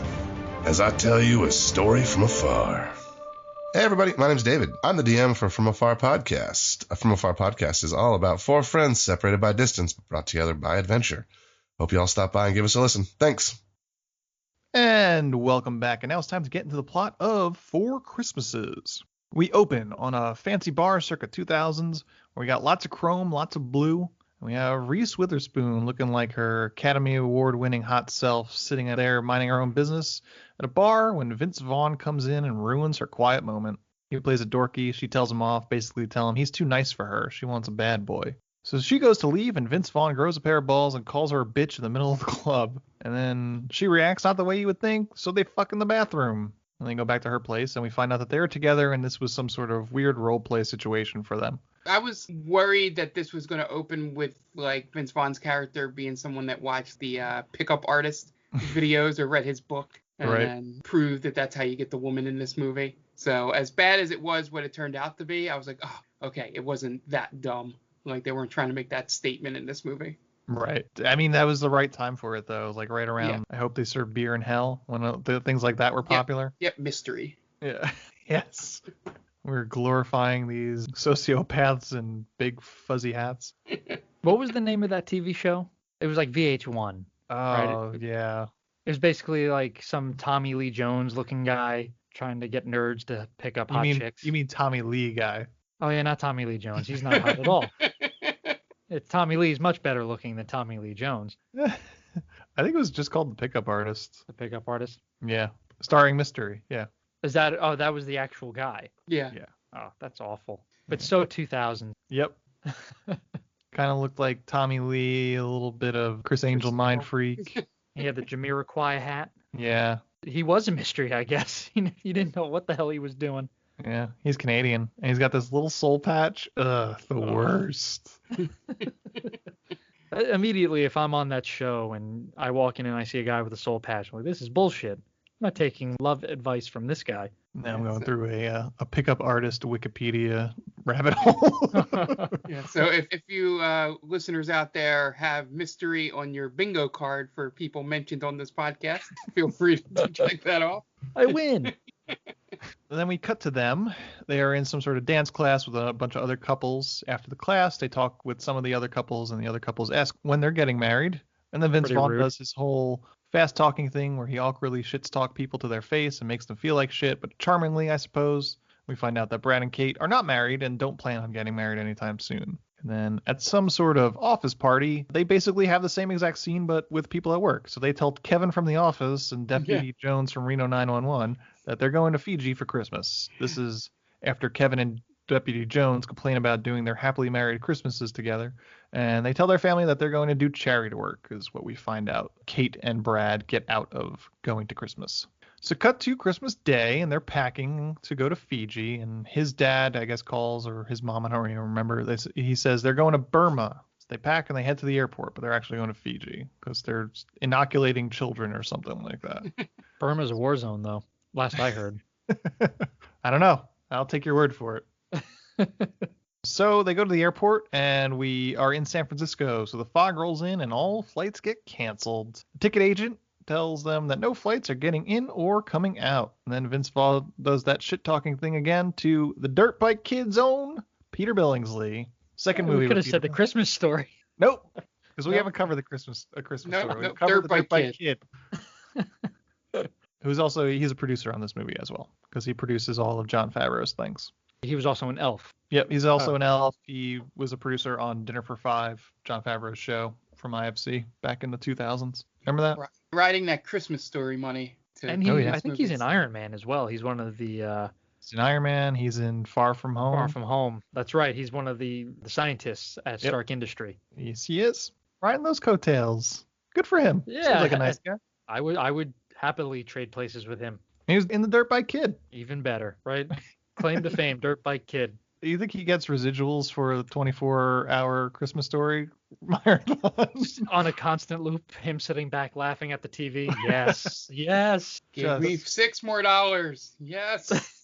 as I tell you a story from afar. Hey everybody, my name's David. I'm the DM for From Afar Podcast. From Afar Podcast is all about four friends separated by distance, but brought together by adventure. Hope you all stop by and give us a listen. Thanks. And welcome back. And now it's time to get into the plot of Four Christmases. We open on a fancy bar circa 2000s where we got lots of chrome, lots of blue. We have Reese Witherspoon looking like her Academy Award-winning hot self sitting there minding her own business at a bar when Vince Vaughn comes in and ruins her quiet moment. He plays a dorky. She tells him off, basically telling him he's too nice for her. She wants a bad boy. So she goes to leave, and Vince Vaughn grows a pair of balls and calls her a bitch in the middle of the club. And then she reacts not the way you would think, so they fuck in the bathroom. And they go back to her place, and we find out that they're together, and this was some sort of weird role-play situation for them. I was worried that this was going to open with, like, Vince Vaughn's character being someone that watched the pickup artist videos or read his book and then proved that that's how you get the woman in this movie. So as bad as it was what it turned out to be, I was like, oh, okay, it wasn't that dumb. Like, they weren't trying to make that statement in this movie. Right. I mean, that was the right time for it, though. Like, right around, I Hope They Serve Beer in Hell, when things like that were popular. Yep, mystery. Yeah. Yes. We're glorifying these sociopaths in big fuzzy hats. What was the name of that TV show? It was like VH1. Oh, right? Yeah. It was basically like some Tommy Lee Jones looking guy trying to get nerds to pick up hot chicks. You mean Tommy Lee guy? Oh, yeah, not Tommy Lee Jones. He's not hot at all. Tommy Lee's much better looking than Tommy Lee Jones. I think it was just called The Pickup Artist. The Pickup Artist? Yeah. Starring Mystery, yeah. Is that? Oh, that was the actual guy. Yeah. Yeah. Oh, that's awful. But so 2000. Yep. Kind of looked like Tommy Lee, a little bit of Chris Angel Mind Freak. He had the Jamiroquai hat. Yeah. He was a mystery, I guess. He didn't know what the hell he was doing. Yeah, he's Canadian, and he's got this little soul patch. Ugh, the worst. Immediately, if I'm on that show and I walk in and I see a guy with a soul patch, I'm like, this is bullshit. I'm not taking love advice from this guy. Now I'm going through a pickup artist Wikipedia rabbit hole. Yeah. So if you listeners out there have mystery on your bingo card for people mentioned on this podcast, feel free to check that off. I win. And then we cut to them. They are in some sort of dance class with a bunch of other couples. After the class, they talk with some of the other couples, and the other couples ask when they're getting married. And then Vince Vaughn does his whole fast talking thing where he awkwardly shits talk people to their face and makes them feel like shit, but charmingly, I suppose. We find out that Brad and Kate are not married and don't plan on getting married anytime soon. And then at some sort of office party, they basically have the same exact scene, but with people at work. So they tell Kevin from the office and Deputy Jones from Reno 911 that they're going to Fiji for Christmas. This is after Kevin and Deputy Jones complain about doing their happily married Christmases together. And they tell their family that they're going to do charity work, is what we find out Kate and Brad get out of going to Christmas. So cut to Christmas Day, and they're packing to go to Fiji, and his dad, I guess, calls, or his mom, I don't even remember. He says they're going to Burma. So they pack and they head to the airport, but they're actually going to Fiji because they're inoculating children or something like that. Burma's a war zone, though, last I heard. I don't know. I'll take your word for it. So they go to the airport, and we are in San Francisco. So the fog rolls in, and all flights get canceled. The ticket agent tells them that no flights are getting in or coming out. And then Vince Vaughn does that shit-talking thing again to the Dirt Bike Kid's own Peter Billingsley. Second movie. We could have said the Christmas Story. Nope, because we haven't covered a Christmas Story. We've covered the Dirt Bike Kid. He's a producer on this movie as well, because he produces all of Jon Favreau's things. He was also an elf. Yep, he's also an elf. He was a producer on Dinner for Five, Jon Favreau's show from IFC back in the 2000s. Remember that? Riding that Christmas Story money. And I think he's in Iron Man as well. He's one of the... He's in Iron Man. He's in Far From Home. Far From Home. That's right. He's one of the scientists at Stark Industry. Yes, he is. Riding those coattails. Good for him. Yeah. Seems like a nice guy. I would happily trade places with him. He was in the Dirt Bike Kid. Even better, right? Claim to fame, Dirt Bike Kid. Do you think he gets residuals for the 24-hour Christmas Story marathon? On a constant loop, him sitting back laughing at the TV. Yes. Yes. Give me $6 more. Yes.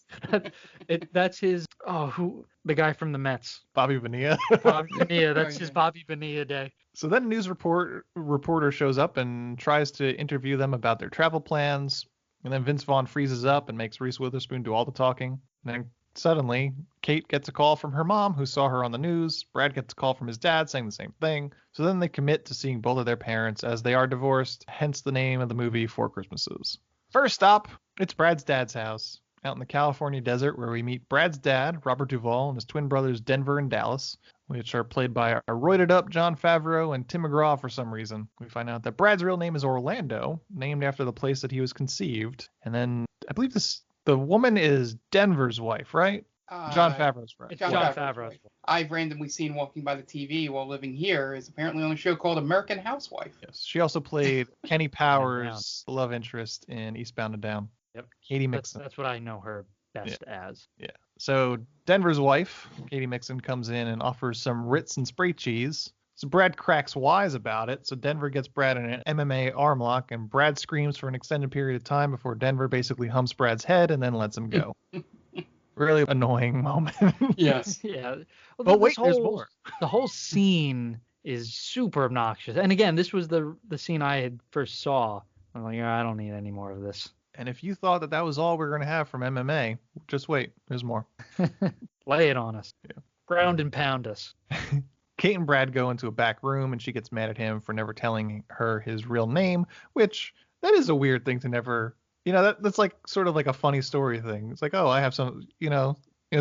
That's his. The guy from the Mets. Bobby Bonilla. Bobby Bonilla. That's his Bobby Bonilla day. So then a news reporter shows up and tries to interview them about their travel plans. And then Vince Vaughn freezes up and makes Reese Witherspoon do all the talking. And then suddenly, Kate gets a call from her mom, who saw her on the news. Brad gets a call from his dad saying the same thing. So then they commit to seeing both of their parents as they are divorced, hence the name of the movie, Four Christmases. First stop, it's Brad's dad's house, out in the California desert, where we meet Brad's dad, Robert Duvall, and his twin brothers, Denver and Dallas, which are played by a roided-up Jon Favreau and Tim McGraw for some reason. We find out that Brad's real name is Orlando, named after the place that he was conceived. And then I believe the woman is Denver's wife, right? Jon Favreau's wife. It's Jon Favreau's wife. I've randomly seen walking by the TV while living here is apparently on a show called American Housewife. Yes, she also played Kenny Powers' love interest in Eastbound and Down. Yep. Katie Mixon. That's what I know her best as. Yeah. So Denver's wife, Katie Mixon, comes in and offers some Ritz and spray cheese. So Brad cracks wise about it. So Denver gets Brad in an MMA arm lock, and Brad screams for an extended period of time before Denver basically humps Brad's head and then lets him go. Really annoying moment. Yes. Yeah. Well, but wait, there's more. The whole scene is super obnoxious. And again, this was the scene I had first saw. I'm like, I don't need any more of this. And if you thought that was all we're going to have from MMA, just wait. There's more. Lay it on us. Yeah. Ground and pound us. Kate and Brad go into a back room, and she gets mad at him for never telling her his real name, which that is a weird thing to never, that's like sort of like a funny story thing. It's like, oh, I have some,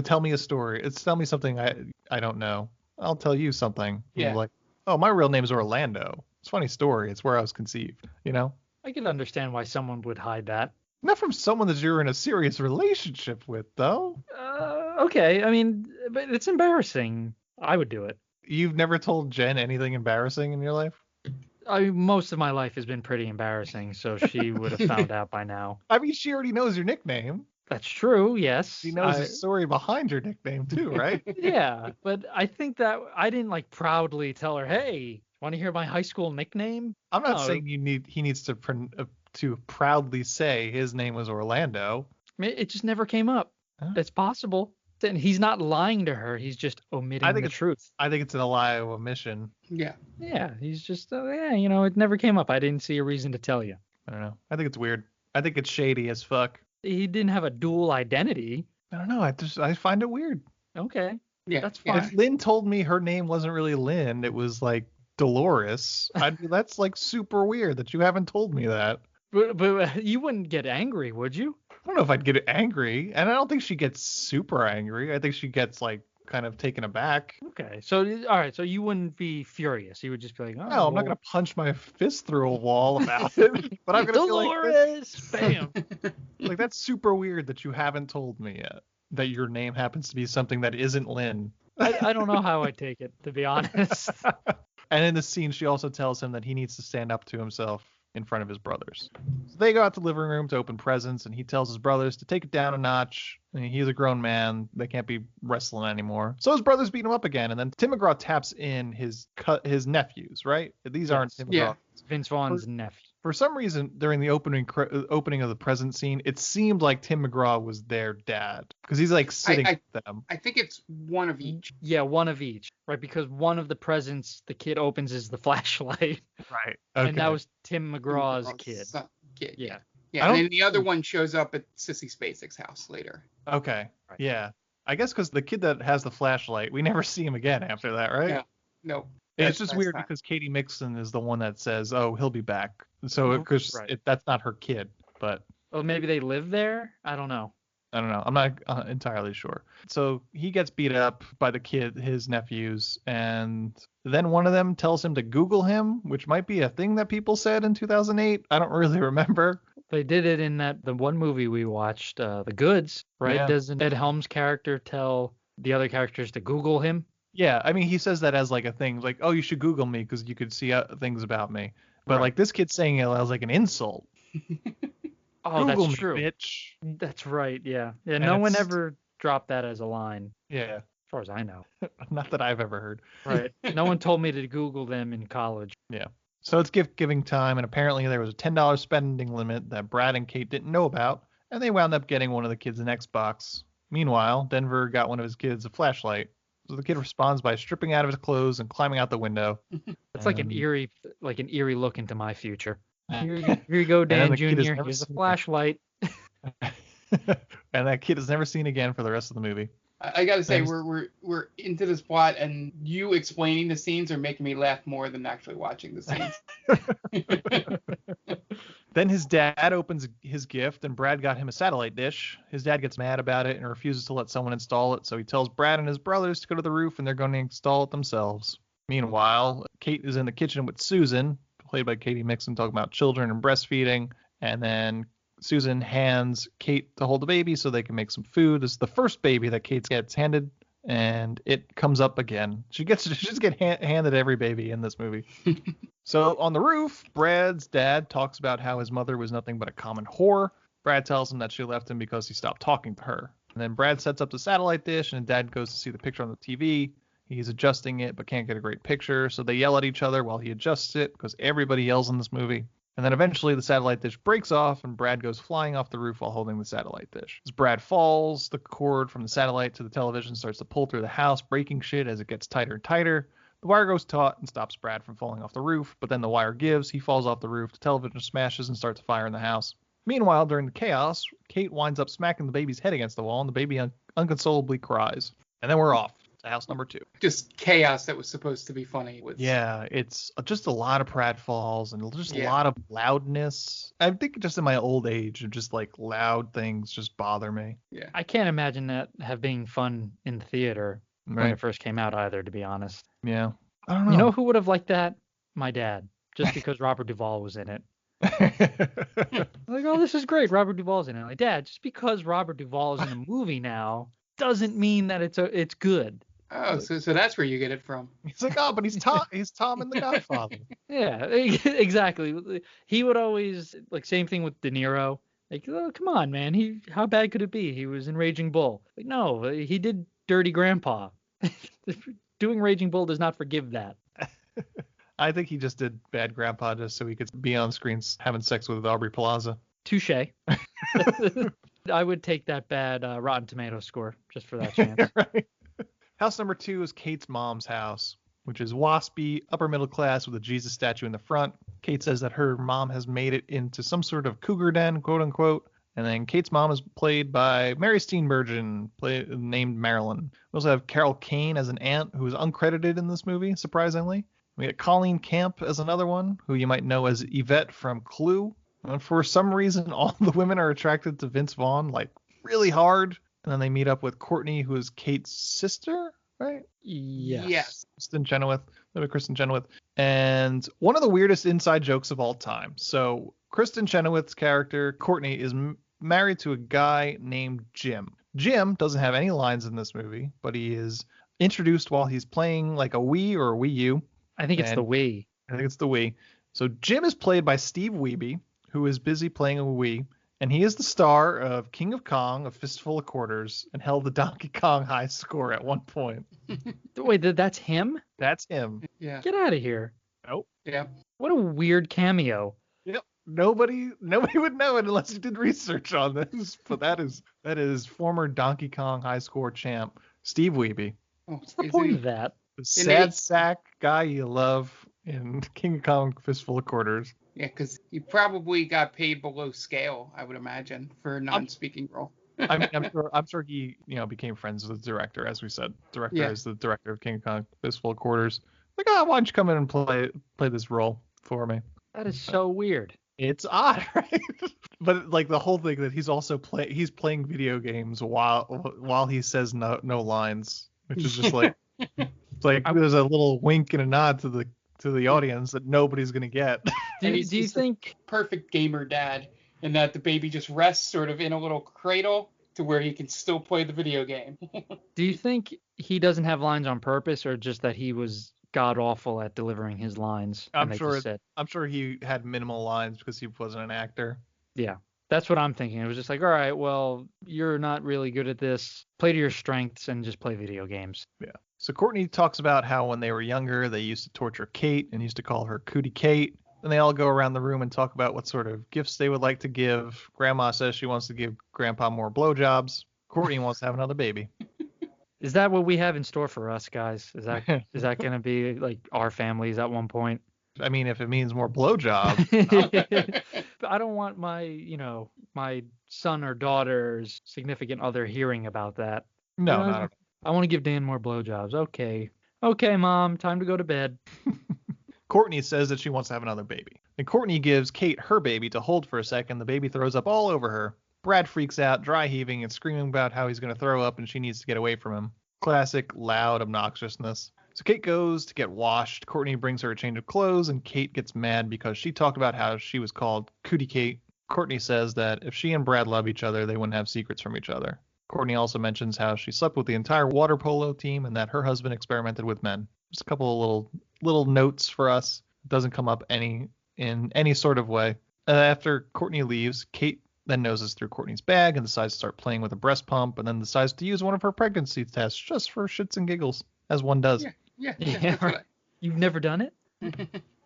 tell me a story. Tell me something I don't know. I'll tell you something. Yeah. Like, oh, my real name is Orlando. It's a funny story. It's where I was conceived, I can understand why someone would hide that. Not from someone that you're in a serious relationship with, though. Okay, I mean, but it's embarrassing. I would do it. You've never told Jen anything embarrassing in your life? Most of my life has been pretty embarrassing, so she would have found out by now. I mean, she already knows your nickname. That's true, yes. She knows the story behind your nickname, too, right? Yeah, but I think that I didn't like proudly tell her, hey, want to hear my high school nickname? I'm not saying he needs to proudly say his name was Orlando. It just never came up. Huh? It's possible. And he's not lying to her. He's just omitting the truth. I think it's a lie of omission. Yeah. Yeah, he's just, it never came up. I didn't see a reason to tell you. I don't know. I think it's weird. I think it's shady as fuck. He didn't have a dual identity. I don't know. I find it weird. Okay. Yeah. That's fine. If Lynn told me her name wasn't really Lynn, it was like Dolores, that's like super weird that you haven't told me that. But you wouldn't get angry, would you? I don't know if I'd get angry, and I don't think she gets super angry. I think she gets like kind of taken aback. Okay, so all right, so you wouldn't be furious. You would just be like, oh, no, I'm not gonna punch my fist through a wall about it. But I'm gonna Dolores, bam. Like that's super weird that you haven't told me yet that your name happens to be something that isn't Lynn. I don't know how I'd take it, to be honest. And in the scene, she also tells him that he needs to stand up to himself in front of his brothers. So they go out to the living room to open presents, and he tells his brothers to take it down a notch. I mean, he's a grown man. They can't be wrestling anymore. So his brothers beat him up again, and then Tim McGraw taps in his nephews, right? These aren't Tim McGraw. Yeah. Vince Vaughn's nephew. For some reason, during the opening of the present scene, it seemed like Tim McGraw was their dad because he's like sitting with them. I think it's one of each. Yeah, one of each, right? Because one of the presents the kid opens is the flashlight. Right. Okay. And that was Tim McGraw's kid. Kid. Yeah. Yeah, and then the other one shows up at Sissy Spacek's house later. Okay. Right. Yeah. I guess because the kid that has the flashlight, we never see him again after that, right? Yeah. No. It's just weird because Katie Mixon is the one that says, "Oh, he'll be back." So because that's not her kid, but well, maybe they live there. I don't know. I'm not entirely sure. So he gets beat up by the kid, his nephews, and then one of them tells him to Google him, which might be a thing that people said in 2008. I don't really remember. They did it in the one movie we watched, The Goods, right? Yeah. Doesn't Ed Helms' character tell the other characters to Google him? Yeah, I mean, he says that as like a thing, like, "Oh, you should Google me because you could see things about me." But like this kid's saying it as like an insult. Oh, Google that's me, true. Bitch. That's right. Yeah. Yeah. And No one ever dropped that as a line. Yeah. As far as I know. Not that I've ever heard. Right. No one told me to Google them in college. Yeah. So it's gift giving time, and apparently there was a $10 spending limit that Brad and Kate didn't know about, and they wound up getting one of the kids an Xbox. Meanwhile, Denver got one of his kids a flashlight. So the kid responds by stripping out of his clothes and climbing out the window. It's like an eerie look into my future. Here you go, Dan Jr. Here's a flashlight. And that kid is never seen again for the rest of the movie. I gotta say, we're into this plot, and you explaining the scenes are making me laugh more than actually watching the scenes. Then his dad opens his gift, and Brad got him a satellite dish. His dad gets mad about it and refuses to let someone install it, so he tells Brad and his brothers to go to the roof, and they're going to install it themselves. Meanwhile, Kate is in the kitchen with Susan, played by Katie Mixon, talking about children and breastfeeding, and then Susan hands Kate to hold the baby so they can make some food. This is the first baby that Kate gets handed, and it comes up again. She just get handed every baby in this movie. So on the roof, Brad's dad talks about how his mother was nothing but a common whore. Brad tells him that she left him because he stopped talking to her. And then Brad sets up the satellite dish, and Dad goes to see the picture on the TV. He's adjusting it but can't get a great picture, so they yell at each other while he adjusts it because everybody yells in this movie. And then eventually the satellite dish breaks off, and Brad goes flying off the roof while holding the satellite dish. As Brad falls, the cord from the satellite to the television starts to pull through the house, breaking shit as it gets tighter and tighter. The wire goes taut and stops Brad from falling off the roof, but then the wire gives, he falls off the roof, the television smashes and starts a fire in the house. Meanwhile, during the chaos, Kate winds up smacking the baby's head against the wall, and the baby unconsolably cries. And then we're off to house number 2. Just chaos that was supposed to be funny. Yeah, it's just a lot of pratfalls and just a lot of loudness. I think just in my old age, just like loud things just bother me. Yeah. I can't imagine that being fun in the theater when it first came out either, to be honest. Yeah. I don't know. You know who would have liked that? My dad. Just because Robert Duvall was in it. Like, oh, this is great. Robert Duvall's in it. Like, Dad, just because Robert Duvall is in a movie now doesn't mean that it's good. Oh, so that's where you get it from. He's like, oh, but he's Tom. He's Tom in The Godfather. Yeah, exactly. He would always, like, same thing with De Niro. Like, oh, come on, man. How bad could it be? He was in Raging Bull. Like, no, he did Dirty Grandpa. Doing Raging Bull does not forgive that. I think he just did Bad Grandpa just so he could be on screens having sex with Aubrey Plaza. Touche. I would take that bad Rotten Tomato score just for that chance. Right. House number 2 is Kate's mom's house, which is waspy, upper middle class with a Jesus statue in the front. Kate says that her mom has made it into some sort of cougar den, quote unquote. And then Kate's mom is played by Mary Steenburgen, named Marilyn. We also have Carol Kane as an aunt who is uncredited in this movie, surprisingly. We got Colleen Camp as another one, who you might know as Yvette from Clue. And for some reason, all the women are attracted to Vince Vaughn, like, really hard. And then they meet up with Courtney, who is Kate's sister, right? Yes. Kristen Chenoweth. And one of the weirdest inside jokes of all time. So Kristen Chenoweth's character, Courtney, is married to a guy named Jim. Jim doesn't have any lines in this movie, but he is introduced while he's playing like a Wii or a Wii U. I think it's the Wii. I think it's the Wii. So Jim is played by Steve Wiebe, who is busy playing a Wii. And he is the star of King of Kong, A Fistful of Quarters, and held the Donkey Kong high score at one point. Wait, that's him? That's him. Yeah. Get out of here. Nope. Yeah. What a weird cameo. Yep. Nobody would know it unless you did research on this. But that is former Donkey Kong high score champ Steve Wiebe. Oh, what's the point of that? The sad sack guy you love in King of Kong Fistful of Quarters. Yeah, because he probably got paid below scale, I would imagine, for a non-speaking role. I mean, I'm sure he, became friends with the director, as we said. Director is the director of King of Kong Fistful of Quarters. Like, why don't you come in and play this role for me? That is so weird. It's odd, right? But like the whole thing that he's also he's playing video games while he says no lines, which is just like it's like there's a little wink and a nod to the audience that nobody's gonna get. Do you think perfect gamer dad, and that the baby just rests sort of in a little cradle to where he can still play the video game? Do you think he doesn't have lines on purpose, or just that he was god awful at delivering his lines? I'm sure he had minimal lines because he wasn't an actor. Yeah, that's what I'm thinking. It was just like, all right, well, you're not really good at this. Play to your strengths and just play video games. Yeah. So Courtney talks about how when they were younger, they used to torture Kate and used to call her Cootie Kate. Then they all go around the room and talk about what sort of gifts they would like to give. Grandma says she wants to give Grandpa more blowjobs. Courtney wants to have another baby. Is that what we have in store for us, guys? Is that going to be like our families at one point? I mean, if it means more blowjobs. I don't want my son or daughter's significant other hearing about that. No, not at all. I want to give Dan more blowjobs. Okay, Mom, time to go to bed. Courtney says that she wants to have another baby. And Courtney gives Kate her baby to hold for a second. The baby throws up all over her. Brad freaks out, dry heaving, and screaming about how he's going to throw up and she needs to get away from him. Classic loud obnoxiousness. So Kate goes to get washed. Courtney brings her a change of clothes, and Kate gets mad because she talked about how she was called Cootie Kate. Courtney says that if she and Brad love each other, they wouldn't have secrets from each other. Courtney also mentions how she slept with the entire water polo team and that her husband experimented with men. Just a couple of little notes for us. It doesn't come up in any sort of way. After Courtney leaves, Kate then noses through Courtney's bag and decides to start playing with a breast pump, and then decides to use one of her pregnancy tests just for shits and giggles, as one does. Yeah. Right. You've never done it?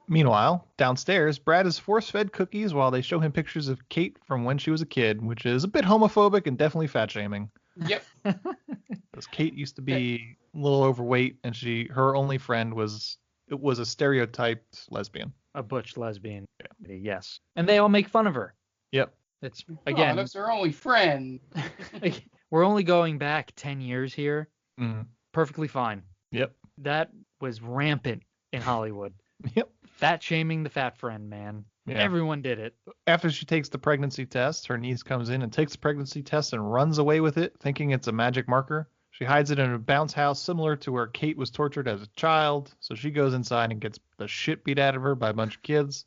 Meanwhile, downstairs, Brad is force-fed cookies while they show him pictures of Kate from when she was a kid, which is a bit homophobic and definitely fat-shaming. Yep. Because Kate used to be a little overweight, and her only friend was a stereotyped lesbian. A butch lesbian. Yeah. Yes. And they all make fun of her. Yep. It's again. That's her only friend. We're only going back 10 years here. Mm-hmm. Perfectly fine. Yep. That was rampant in Hollywood. Yep. Fat shaming the fat friend, man. Yeah. Everyone did it. After she takes the pregnancy test, her niece comes in and takes the pregnancy test and runs away with it, thinking it's a magic marker. She hides it in a bounce house similar to where Kate was tortured as a child. So she goes inside and gets the shit beat out of her by a bunch of kids.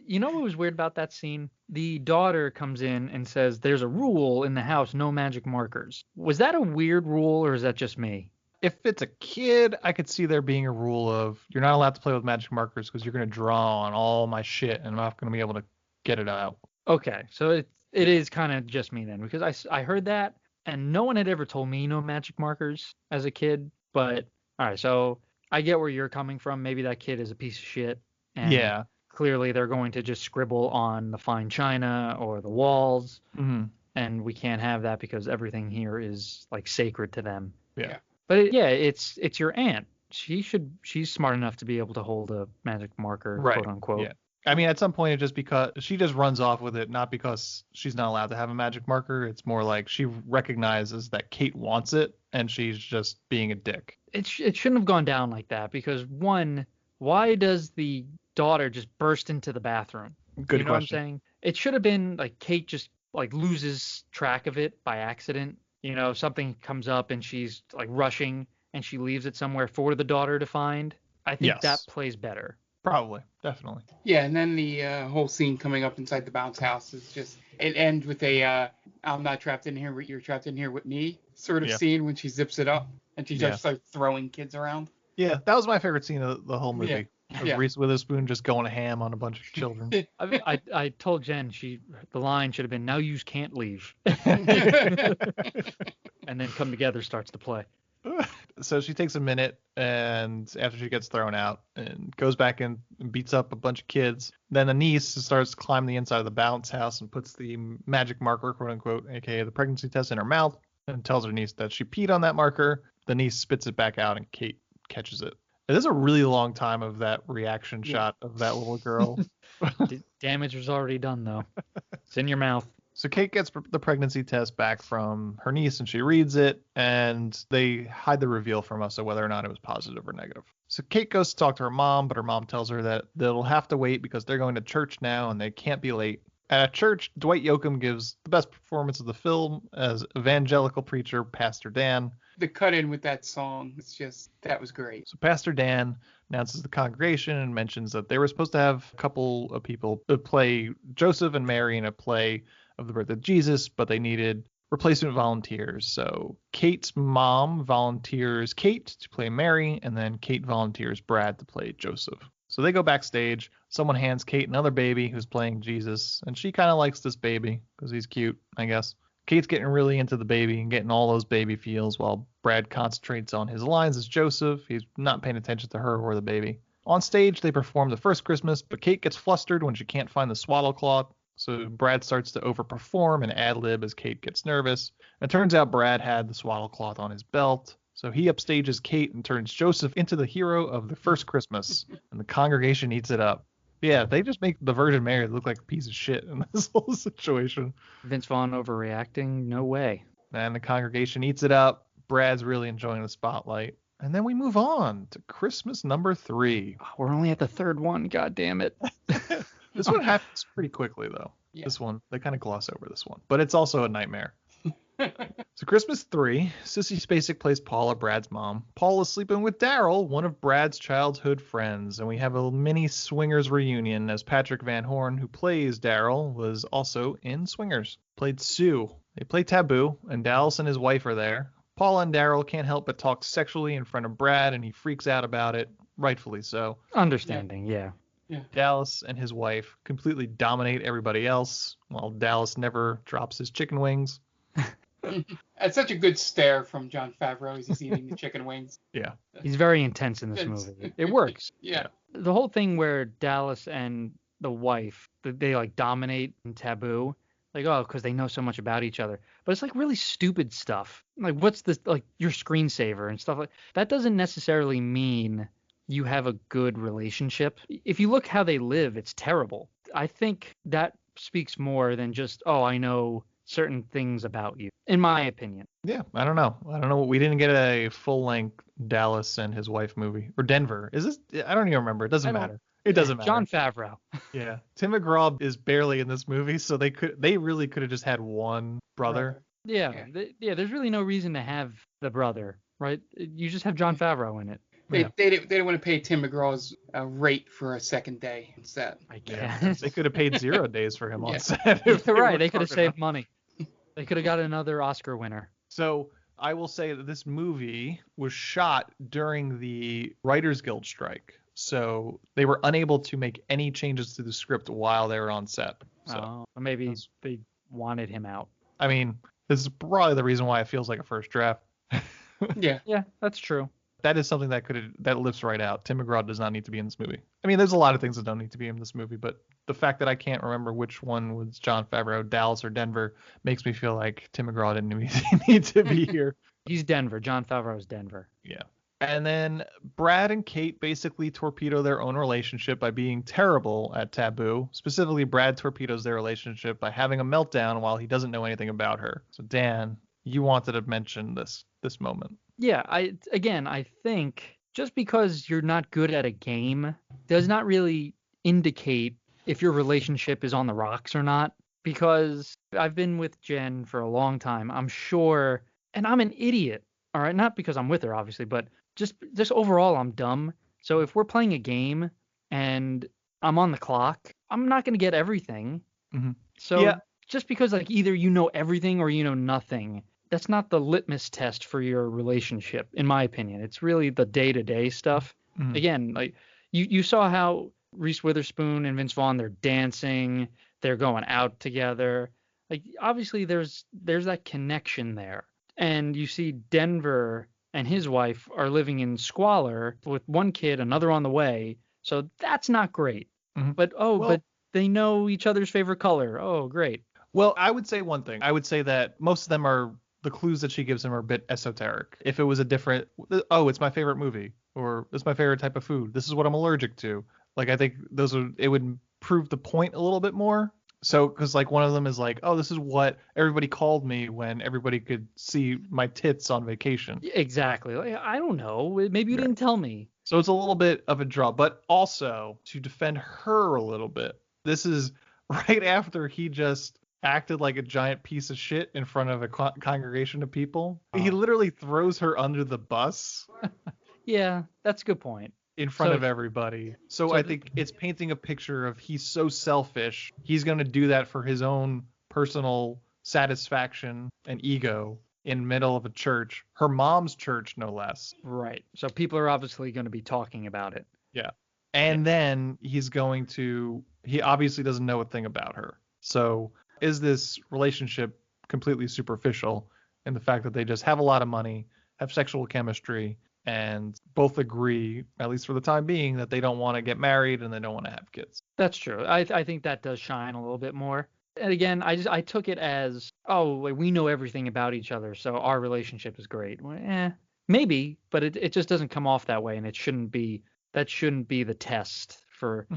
You know what was weird about that scene? The daughter comes in and says, there's a rule in the house, no magic markers. Was that a weird rule, or is that just me? If it's a kid, I could see there being a rule of you're not allowed to play with magic markers because you're going to draw on all my shit and I'm not going to be able to get it out. Okay, so it is kind of just me then, because I heard that, and no one had ever told me no magic markers as a kid. But, all right, so I get where you're coming from. Maybe that kid is a piece of shit. And Yeah. clearly they're going to just scribble on the fine china or the walls. Mm-hmm. And we can't have that because everything here is like sacred to them. Yeah. But it's your aunt. She's smart enough to be able to hold a magic marker, Right. quote unquote. Yeah. I mean, at some point, it's just because she just runs off with it, not because she's not allowed to have a magic marker. It's more like she recognizes that Kate wants it, and she's just being a dick. It shouldn't have gone down like that because, one, why does the daughter just burst into the bathroom? Good you know question. What I'm saying? It should have been like Kate just like loses track of it by accident. Something comes up and she's like rushing and she leaves it somewhere for the daughter to find. I think Yes. that plays better. Probably. Definitely. Yeah, and then the whole scene coming up inside the bounce house is just, it ends with a I'm not trapped in here, but you're trapped in here with me sort of scene when she zips it up and she just starts throwing kids around. Yeah, that was my favorite scene of the whole movie. Yeah. Of Reese Witherspoon just going ham on a bunch of children. I told Jen the line should have been, now you can't leave. And then Come Together starts to play. So she takes a minute, and after she gets thrown out, and goes back in and beats up a bunch of kids. Then a niece starts climbing the inside of the bounce house and puts the magic marker, quote unquote, aka the pregnancy test, in her mouth, and tells her niece that she peed on that marker. The niece spits it back out, and Kate catches it. It is a really long time of that reaction shot of that little girl. Damage was already done, though. It's in your mouth. So Kate gets the pregnancy test back from her niece, and she reads it, and they hide the reveal from us of whether or not it was positive or negative. So Kate goes to talk to her mom, but her mom tells her that they'll have to wait because they're going to church now, and they can't be late. At church, Dwight Yoakam gives the best performance of the film as evangelical preacher Pastor Dan. The cut-in with that song, that was great. So Pastor Dan announces the congregation and mentions that they were supposed to have a couple of people to play Joseph and Mary in a play of the birth of Jesus, but they needed replacement volunteers. So Kate's mom volunteers Kate to play Mary, and then Kate volunteers Brad to play Joseph. So they go backstage. Someone hands Kate another baby who's playing Jesus, and she kind of likes this baby because he's cute, I guess. Kate's getting really into the baby and getting all those baby feels while Brad concentrates on his lines as Joseph. He's not paying attention to her or the baby. On stage, they perform The First Christmas, but Kate gets flustered when she can't find the swaddle cloth. So Brad starts to overperform and ad-lib as Kate gets nervous. It turns out Brad had the swaddle cloth on his belt. So he upstages Kate and turns Joseph into the hero of The First Christmas. And the congregation eats it up. Yeah, they just make the Virgin Mary look like a piece of shit in this whole situation. Vince Vaughn overreacting? No way. And the congregation eats it up. Brad's really enjoying the spotlight. And then we move on to Christmas number 3. We're only at the third one. God damn it. This one happens pretty quickly, though. Yeah. This one, they kind of gloss over this one. But it's also a nightmare. So Christmas 3, Sissy Spacek plays Paula, Brad's mom. Paul is sleeping with Daryl, one of Brad's childhood friends, and we have a mini Swingers reunion as Patrick Van Horn, who plays Daryl, was also in Swingers. Played Sue. They play Taboo, and Dallas and his wife are there. Paula and Daryl can't help but talk sexually in front of Brad, and he freaks out about it, rightfully so. Understanding, yeah. Dallas and his wife completely dominate everybody else, while Dallas never drops his chicken wings. It's such a good stare from Jon Favreau as he's eating the chicken wings. Yeah. He's very intense in this movie. It works. Yeah. The whole thing where Dallas and the wife, they like dominate and Taboo, like, oh, because they know so much about each other. But it's like really stupid stuff. Like, what's this, like your screensaver and stuff like that doesn't necessarily mean you have a good relationship. If you look how they live, it's terrible. I think that speaks more than just, oh, I know certain things about you, in my opinion. Yeah, I don't know. We didn't get a full-length Dallas and his wife movie. Or Denver. Is this? I don't even remember. It doesn't matter. It doesn't matter. Jon Favreau. Yeah. Tim McGraw is barely in this movie, so they really could have just had one brother. Yeah, there's really no reason to have the brother, right? You just have Jon Favreau in it. They didn't want to pay Tim McGraw's rate for a second day on set. I guess. They could have paid 0 days for him on set. You're right. They could have saved money. They could have got another Oscar winner. So I will say that this movie was shot during the Writers Guild strike. So they were unable to make any changes to the script while they were on set. So maybe they wanted him out. I mean, this is probably the reason why it feels like a first draft. Yeah, that's true. That is something that lifts right out. Tim McGraw does not need to be in this movie. I mean, there's a lot of things that don't need to be in this movie, but the fact that I can't remember which one was Jon Favreau, Dallas or Denver, makes me feel like Tim McGraw didn't need to be here. He's Denver. Jon Favreau's Denver. Yeah. And then Brad and Kate basically torpedo their own relationship by being terrible at taboo. Specifically, Brad torpedoes their relationship by having a meltdown while he doesn't know anything about her. So Dan, you wanted to mention this moment. Yeah, I think just because you're not good at a game does not really indicate if your relationship is on the rocks or not. Because I've been with Jen for a long time, I'm sure, and I'm an idiot. All right, not because I'm with her, obviously, but just overall, I'm dumb. So if we're playing a game and I'm on the clock, I'm not going to get everything. Mm-hmm. So just because like either you know everything or you know nothing, that's not the litmus test for your relationship, in my opinion. It's really the day-to-day stuff. Mm-hmm. Again, like you saw how Reese Witherspoon and Vince Vaughn, they're dancing, they're going out together. Like obviously there's that connection there. And you see Denver and his wife are living in squalor with one kid, another on the way. So that's not great. Mm-hmm. But they know each other's favorite color. Oh, great. Well, I would say one thing. I would say that most of them are, the clues that she gives him are a bit esoteric. If it was a different, it's my favorite movie, or it's my favorite type of food, this is what I'm allergic to. Like, I think it would prove the point a little bit more. So, because like one of them is like, this is what everybody called me when everybody could see my tits on vacation. Exactly. Like, I don't know. Maybe you didn't tell me. So it's a little bit of a draw. But also, to defend her a little bit, this is right after he just acted like a giant piece of shit in front of a congregation of people. He literally throws her under the bus. Yeah, that's a good point. In front of everybody. So I think it's painting a picture of he's so selfish. He's going to do that for his own personal satisfaction and ego in the middle of a church. Her mom's church, no less. Right. So people are obviously going to be talking about it. Yeah. And then he obviously doesn't know a thing about her. So is this relationship completely superficial in the fact that they just have a lot of money, have sexual chemistry, and both agree, at least for the time being, that they don't want to get married and they don't want to have kids. That's true. I think that does shine a little bit more. And again, I took it as, we know everything about each other, so our relationship is great. Well, maybe, but it just doesn't come off that way, and that shouldn't be the test for,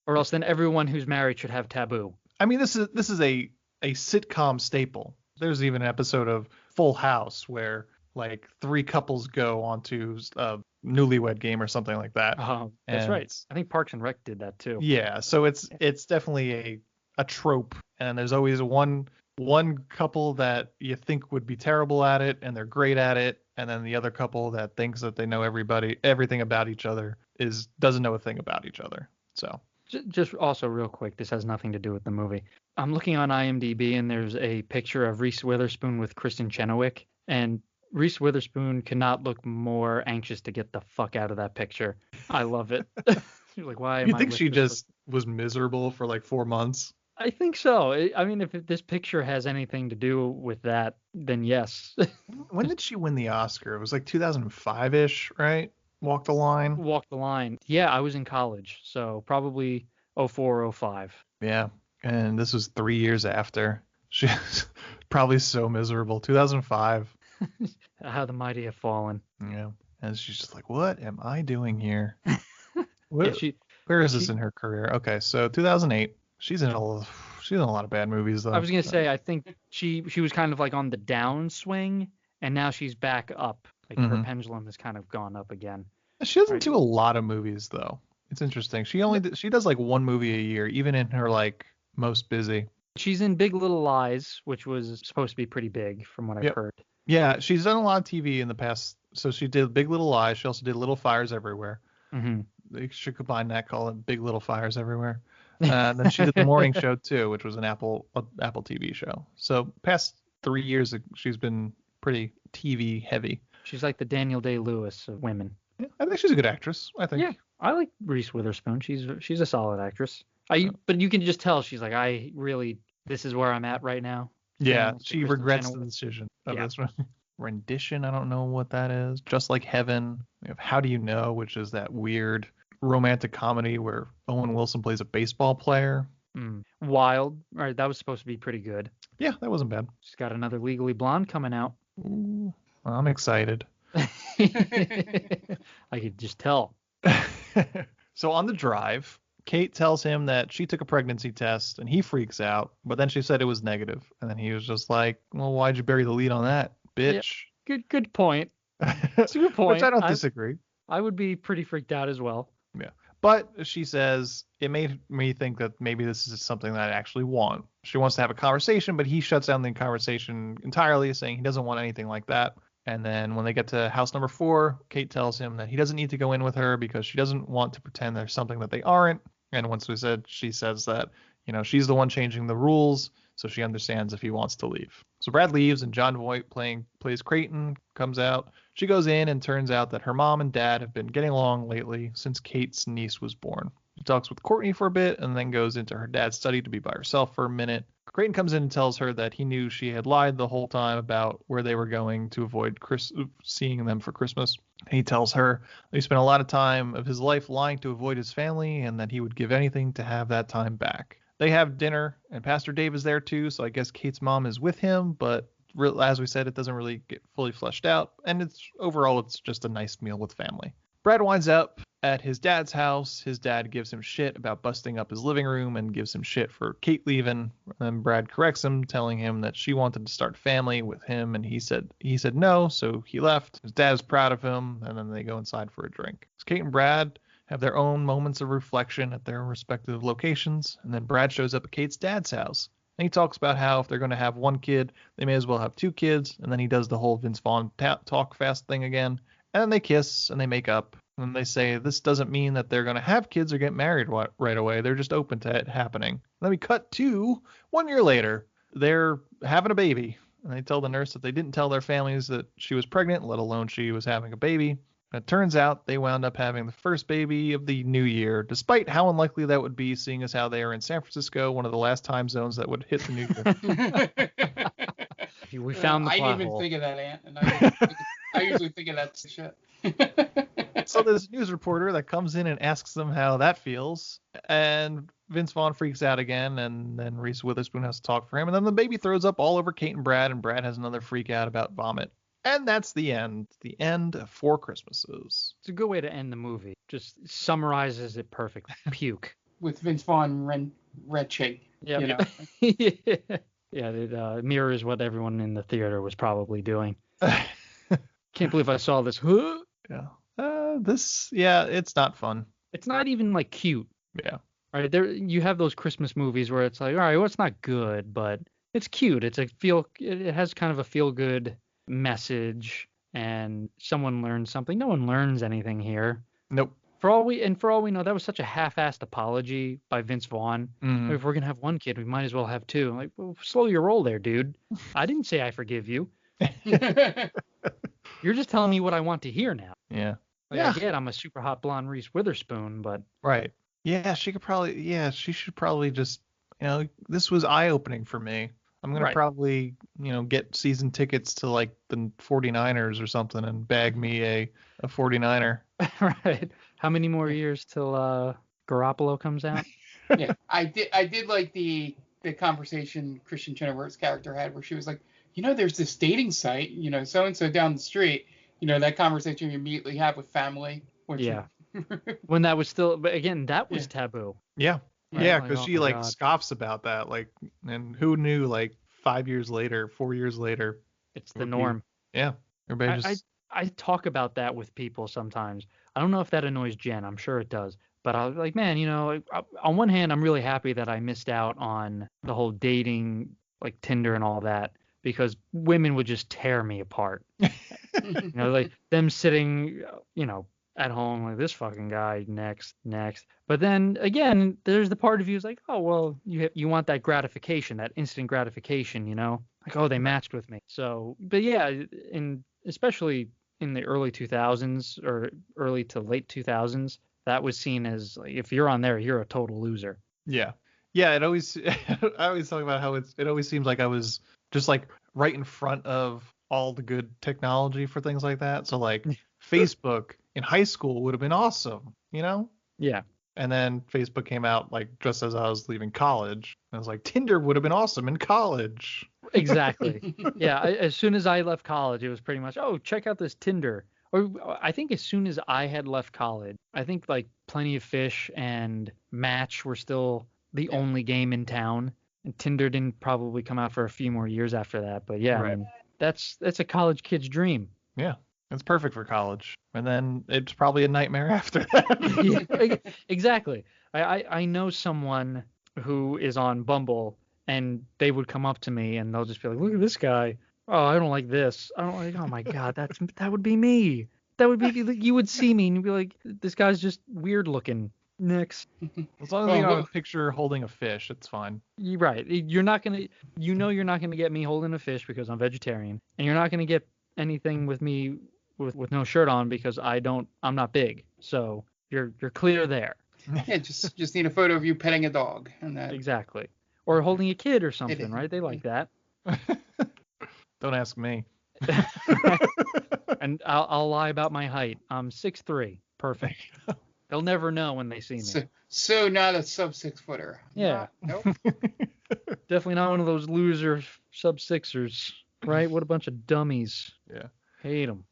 or else then everyone who's married should have taboo. I mean, this is a sitcom staple. There's even an episode of Full House where like 3 couples go onto a newlywed game or something like that. That's right. I think Parks and Rec did that too. Yeah, so it's definitely a trope, and there's always one couple that you think would be terrible at it and they're great at it, and then the other couple that thinks that they know everything about each other doesn't know a thing about each other. So just also real quick, this has nothing to do with the movie. I'm looking on IMDb and there's a picture of Reese Witherspoon with Kristen Chenoweth, and Reese Witherspoon cannot look more anxious to get the fuck out of that picture. I love it. You're like, why am I? You think she just was miserable for like 4 months? I think so. I mean, if this picture has anything to do with that, then yes. When did she win the Oscar? It was like 2005-ish, right? Walk the Line? Walk the Line. Yeah, I was in college, so probably 04, 05. Yeah, and this was 3 years after. She was probably so miserable. 2005. How the mighty have fallen. Yeah, and she's just like, what am I doing here? Where is this in her career? Okay, so 2008. She's in a lot of bad movies though. I was gonna say, I think she was kind of like on the downswing, and now she's back up. Like her pendulum has kind of gone up again. She doesn't do a lot of movies though. It's interesting. She does like one movie a year, even in her like most busy. She's in Big Little Lies, which was supposed to be pretty big from what I've heard. Yeah, she's done a lot of TV in the past. So she did Big Little Lies. She also did Little Fires Everywhere. Mm-hmm. They should combine that, call it Big Little Fires Everywhere. And then she did The Morning Show too, which was an Apple TV show. So past 3 years, she's been pretty TV heavy. She's like the Daniel Day-Lewis of women. Yeah, I think she's a good actress. I think. Yeah, I like Reese Witherspoon. She's a solid actress. But you can just tell she's like, this is where I'm at right now. Yeah, Like she Kristen regrets Chenoweth. the decision of this one. Rendition, I don't know what that is. Just Like Heaven. We have How Do You Know, which is that weird romantic comedy where Owen Wilson plays a baseball player. Wild. All right, that was supposed to be pretty good. Yeah, that wasn't bad. She's got another Legally Blonde coming out. Ooh, I'm excited. I could just tell. So on the drive, Kate tells him that she took a pregnancy test and he freaks out, but then she said it was negative. And then he was just like, well, why'd you bury the lead on that, bitch? Yeah, good point. That's a good point. Which I don't disagree. I would be pretty freaked out as well. Yeah. But she says it made me think that maybe this is something that I actually want. She wants to have a conversation, but he shuts down the conversation entirely, saying he doesn't want anything like that. And then when they get to house number 4, Kate tells him that he doesn't need to go in with her because she doesn't want to pretend there's something that they aren't. And once she says that, she's the one changing the rules, so she understands if he wants to leave. So Brad leaves, and Jon Voight plays Creighton, comes out. She goes in, and turns out that her mom and dad have been getting along lately since Kate's niece was born. She talks with Courtney for a bit, and then goes into her dad's study to be by herself for a minute. Creighton comes in and tells her that he knew she had lied the whole time about where they were going to avoid seeing them for Christmas. He tells her that he spent a lot of time of his life lying to avoid his family and that he would give anything to have that time back. They have dinner, and Pastor Dave is there too, so I guess Kate's mom is with him, but as we said, it doesn't really get fully fleshed out, and it's just a nice meal with family. Brad winds up at his dad's house. His dad gives him shit about busting up his living room and gives him shit for Kate leaving. And Brad corrects him, telling him that she wanted to start a family with him, and he said no, so he left. His dad is proud of him, and then they go inside for a drink. So Kate and Brad have their own moments of reflection at their respective locations, and then Brad shows up at Kate's dad's house. And he talks about how if they're going to have one kid, they may as well have 2 kids, and then he does the whole Vince Vaughn talk fast thing again. And then they kiss and they make up. And they say this doesn't mean that they're going to have kids or get married right away. They're just open to it happening. And then we cut to 1 year later. They're having a baby. And they tell the nurse that they didn't tell their families that she was pregnant, let alone she was having a baby. And it turns out they wound up having the first baby of the new year, despite how unlikely that would be, seeing as how they are in San Francisco, one of the last time zones that would hit the new year. We found the I plot didn't even hole. think of that, Ant. And I usually think of that shit. So there's a news reporter that comes in and asks them how that feels, and Vince Vaughn freaks out again, and then Reese Witherspoon has to talk for him, and then the baby throws up all over Kate and Brad has another freak out about vomit. And that's the end of 4 Christmases. It's a good way to end the movie. Just summarizes it perfectly. Puke. With Vince Vaughn retching. Yep. Yeah, it mirrors what everyone in the theater was probably doing. Can't believe I saw this. Yeah. It's not fun. It's not even like cute. Yeah. Right there, you have those Christmas movies where it's like, all right, well, it's not good, but it's cute. It has kind of a feel good message, and someone learns something. No one learns anything here. Nope. For all we know, that was such a half-assed apology by Vince Vaughn. Mm-hmm. If we're gonna have 1 kid, we might as well have 2. I'm like, well, slow your roll there, dude. I didn't say I forgive you. You're just telling me what I want to hear now. Yeah. I get I'm a super hot blonde Reese Witherspoon, but right. Yeah, she should probably just, this was eye-opening for me. I'm going to probably, get season tickets to like the 49ers or something and bag me a 49er. Right. How many more years till Garoppolo comes out? Yeah, I did like the conversation Kristen Chenoweth's character had where she was like, there's this dating site, so-and-so down the street, that conversation you immediately have with family. When that was still, but again, that was taboo. Yeah. Right? Yeah, because she God. scoffs about that, and who knew 5 years later, 4 years later, it's the norm. Everybody I talk about that with people sometimes. I don't know if that annoys Jen. I'm sure it does. But I was like, man, on one hand, I'm really happy that I missed out on the whole dating, like Tinder and all that, because women would just tear me apart. You know, like them sitting, you know, at home like this fucking guy next. But then again, there's the part of you who's like, oh well, you want that gratification, that instant gratification, you know, like oh they matched with me. So, but yeah, especially in the early 2000s or early to late 2000s, that was seen as like if you're on there, you're a total loser. Yeah. It always I always talk about how it always seems like I was just like right in front of all the good technology for things like that. So like Facebook in high school would have been awesome, you know? Yeah. And then Facebook came out like just as I was leaving college. And I was like, Tinder would have been awesome in college. Exactly. Yeah. As soon as I left college, it was pretty much, oh, check out this Tinder. Or I think as soon as I had left college, I think like Plenty of Fish and Match were still the only game in town. And Tinder didn't probably come out for a few more years after that. But yeah, right. I mean, that's a college kid's dream. Yeah. It's perfect for college. And then it's probably a nightmare after that. Yeah, exactly. I know someone who is on Bumble and they would come up to me and they'll just be like, look at this guy. Oh, I don't like this. I don't like, oh my God, that would be me. That would be, you would see me and you'd be like, this guy's just weird looking. Next. As long as you have a picture holding a fish, it's fine. You're right. You're not going to, you're not going to get me holding a fish because I'm vegetarian. And you're not going to get anything with me with no shirt on because I'm not big. So you're clear there. Yeah, just need a photo of you petting a dog. And that. Exactly. Or holding a kid or something, right? They like that. Don't ask me. And I'll lie about my height. I'm 6'3". Perfect. They'll never know when they see me. So not a sub 6 footer. Yeah. Nope. Definitely not one of those loser sub 6ers, right? What a bunch of dummies. Yeah. Hate them.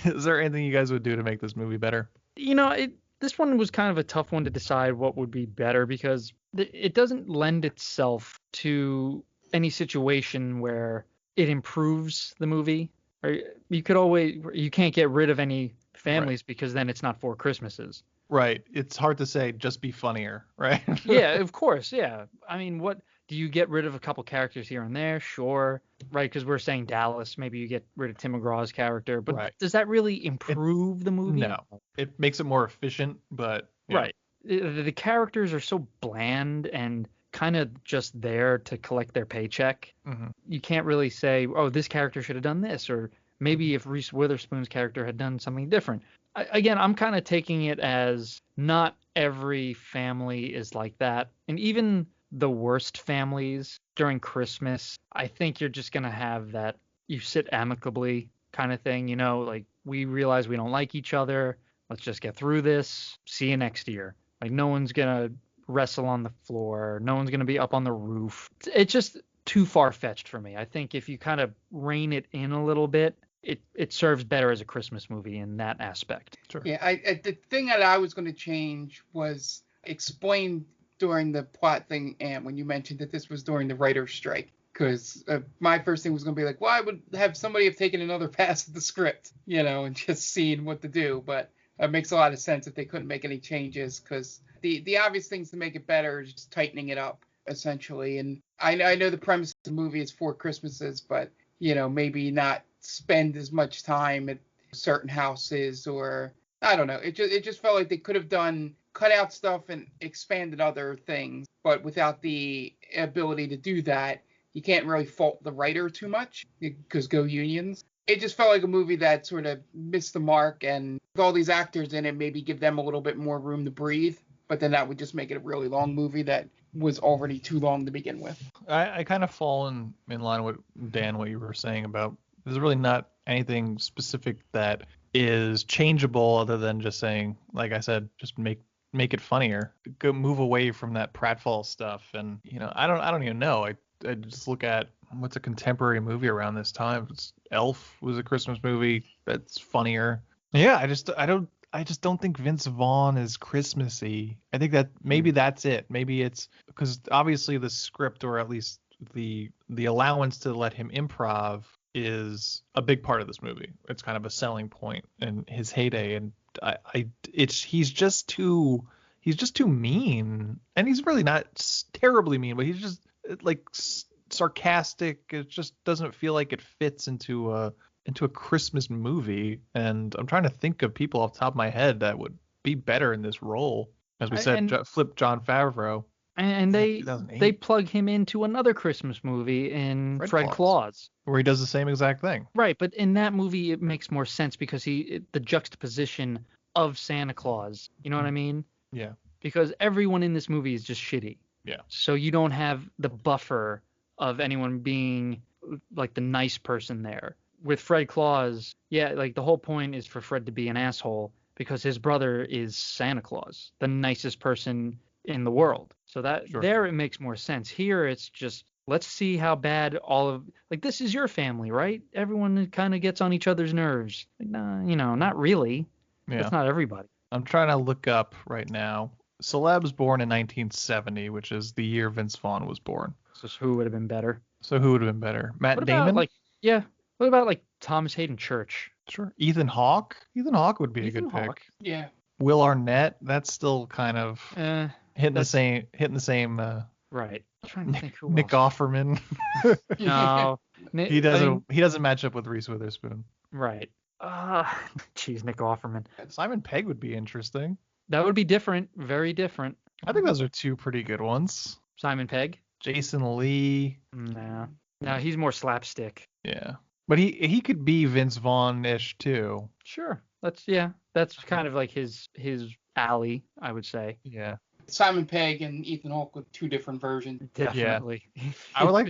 Is there anything you guys would do to make this movie better? You know, this one was kind of a tough one to decide what would be better because it doesn't lend itself to any situation where it improves the movie. Or you can't get rid of any families because then it's not 4 Christmases. Right. It's hard to say just be funnier, right? Yeah, of course. Yeah. I mean, what do you get rid of a couple characters here and there? Sure. Right. Because we're saying Dallas. Maybe you get rid of Tim McGraw's character. But does that really improve the movie? No. It makes it more efficient, but. Yeah. Right. The characters are so bland and kind of just there to collect their paycheck. Mm-hmm. You can't really say, oh, this character should have done this. Or maybe if Reese Witherspoon's character had done something different. Again, I'm kind of taking it as not every family is like that. And even the worst families during Christmas, I think you're just going to have that you sit amicably kind of thing. You know, like we realize we don't like each other. Let's just get through this. See you next year. Like no one's going to wrestle on the floor. No one's going to be up on the roof. It's just too far-fetched for me. I think if you kind of rein it in a little bit, it serves better as a Christmas movie in that aspect. Sure. Yeah, the thing that I was going to change was explain during the plot thing, and when you mentioned that this was during the writer's strike, because my first thing was going to be like, well, I would have somebody have taken another pass at the script, you know, and just seen what to do. But it makes a lot of sense if they couldn't make any changes, because the obvious things to make it better is just tightening it up, essentially. And I know the premise of the movie is 4 Christmases, but, you know, maybe not spend as much time at certain houses, or I don't know. It just felt like they could have cut out stuff and expanded other things, but without the ability to do that, you can't really fault the writer too much because go unions. It just felt like a movie that sort of missed the mark, and with all these actors in it, maybe give them a little bit more room to breathe, but then that would just make it a really long movie that was already too long to begin with. I kind of fall in line with Dan, what you were saying about there's really not anything specific that is changeable other than just saying, like I said, just make it funnier. Go move away from that pratfall stuff. And, you know, I don't even know. I just look at what's a contemporary movie around this time. Elf was a Christmas movie that's funnier. Yeah, I just don't think Vince Vaughn is Christmassy. I think that maybe that's it. Maybe it's because obviously the script, or at least the allowance to let him improv, is a big part of this movie. It's kind of a selling point in his heyday, and he's just too mean, and he's really not terribly mean, but he's just like sarcastic. It just doesn't feel like it fits into a Christmas movie. And I'm trying to think of people off the top of my head that would be better in this role. As we said, flip Jon Favreau. And they plug him into another Christmas movie in Fred Claus, where he does the same exact thing. Right, but in that movie it makes more sense because the juxtaposition of Santa Claus. You know what I mean? Yeah. Because everyone in this movie is just shitty. Yeah. So you don't have the buffer of anyone being like the nice person there. With Fred Claus, yeah, like the whole point is for Fred to be an asshole because his brother is Santa Claus, the nicest person in the world. So that there it makes more sense. Here it's just, let's see how bad this is your family, right? Everyone kind of gets on each other's nerves. Like, nah, not really. Yeah. That's not everybody. I'm trying to look up right now. Celebs born in 1970, which is the year Vince Vaughn was born. So who would have been better? Matt Damon? What about Thomas Hayden Church? Sure. Ethan Hawke? Ethan Hawke would be a good pick. Yeah. Will Arnett? That's still kind of hitting the same. Right. I'm trying to think who Nick else. Offerman. No. He doesn't match up with Reese Witherspoon. Right. Nick Offerman. Simon Pegg would be interesting. That would be different. Very different. I think those are two pretty good ones. Simon Pegg? Jason Lee. No, he's more slapstick. Yeah. But he could be Vince Vaughn-ish too. Sure. That's kind of like his alley, I would say. Yeah. Simon Pegg and Ethan Hawke with two different versions. Definitely. Yeah.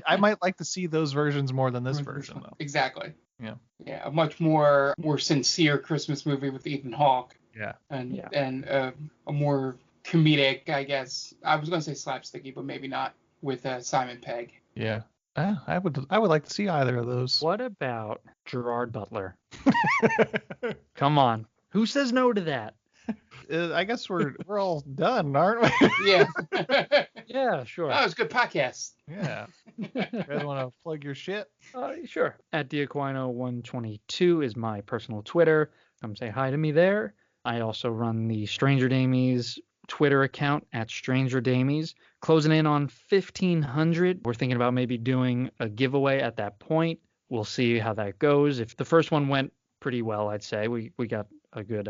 I might like to see those versions more than this version though. Exactly. Yeah. Yeah, a much more sincere Christmas movie with Ethan Hawke. Yeah. And a more comedic, I guess. I was going to say slapsticky, but maybe not, with Simon Pegg. Yeah. I would like to see either of those. What about Gerard Butler? Come on. Who says no to that? I guess we're all done, aren't we? Yeah. Yeah, sure. That was a good podcast. Yeah. You guys want to plug your shit? Sure. At Diaquino122 is my personal Twitter. Come say hi to me there. I also run the Stranger Damies Twitter account at Stranger Damies. Closing in on 1,500. We're thinking about maybe doing a giveaway at that point. We'll see how that goes. If the first one went pretty well, I'd say we got a good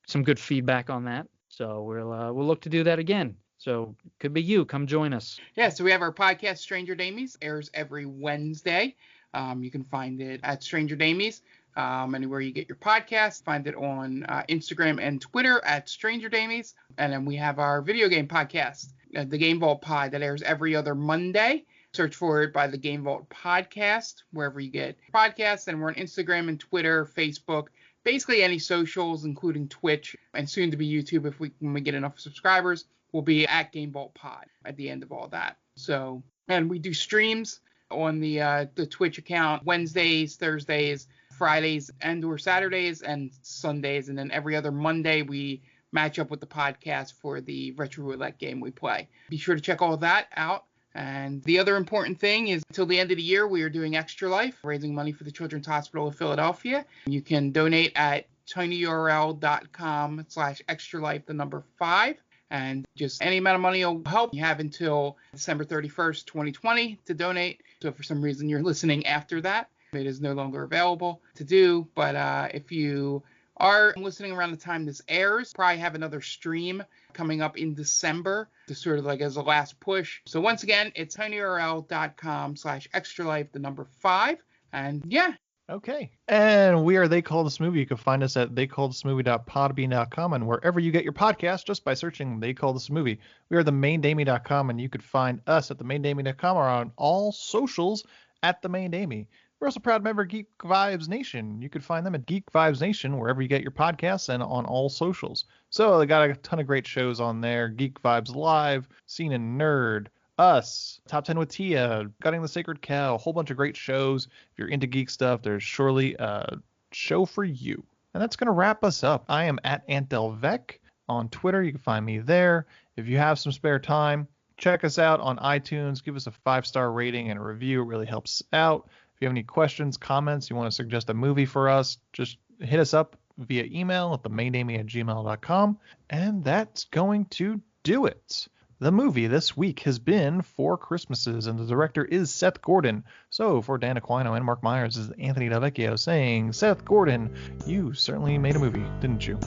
some good feedback on that. So we'll look to do that again. So could be you. Come join us. Yeah, so we have our podcast, Stranger Damies, airs every Wednesday. You can find it at Stranger Damies. Anywhere you get your podcast, find it on Instagram and Twitter at Stranger Damies. And then we have our video game podcast, the Game Vault Pod, that airs every other Monday. Search for it by the Game Vault Podcast, wherever you get podcasts. And we're on Instagram and Twitter, Facebook, basically any socials, including Twitch, and soon to be YouTube when we get enough subscribers. We'll be at Game Vault Pod at the end of all that. So, and we do streams on the Twitch account Wednesdays, Thursdays, Fridays and/or Saturdays, and Sundays, and then every other Monday we match up with the podcast for the retro roulette game we play. Be sure to check all that out. And the other important thing is, until the end of the year, we are doing Extra Life, raising money for the Children's Hospital of Philadelphia. You can donate at tinyurl.com/extralife, 5. And just any amount of money will help. You have until December 31st, 2020 to donate. So if for some reason you're listening after that, it is no longer available to do. But if you are listening around the time this airs, probably have another stream coming up in December to sort of like as a last push. So once again, it's tinyurl.com/extralife, 5. And yeah. Okay. And we are They Call This Movie. You can find us at theycallthismovie.podbean.com and wherever you get your podcast just by searching They Call This Movie. We are themaindamie.com, and you could find us at themaindamie.com or on all socials at themaindamie. We're also a proud member of Geek Vibes Nation. You could find them at Geek Vibes Nation wherever you get your podcasts and on all socials. So they got a ton of great shows on there. Geek Vibes Live, Scene and Nerd, Us, Top 10 with Tia, Gutting the Sacred Cow, a whole bunch of great shows. If you're into geek stuff, there's surely a show for you. And that's going to wrap us up. I am at AntDelVec on Twitter. You can find me there. If you have some spare time, check us out on iTunes. Give us a 5-star rating and a review. It really helps out. If you have any questions, comments, you want to suggest a movie for us, just hit us up via email at themaindamie@gmail.com. And that's going to do it. The movie this week has been Four Christmases, and the director is Seth Gordon. So for Dan Aquino and Mark Myers, this is Anthony Delvecchio saying, Seth Gordon, you certainly made a movie, didn't you?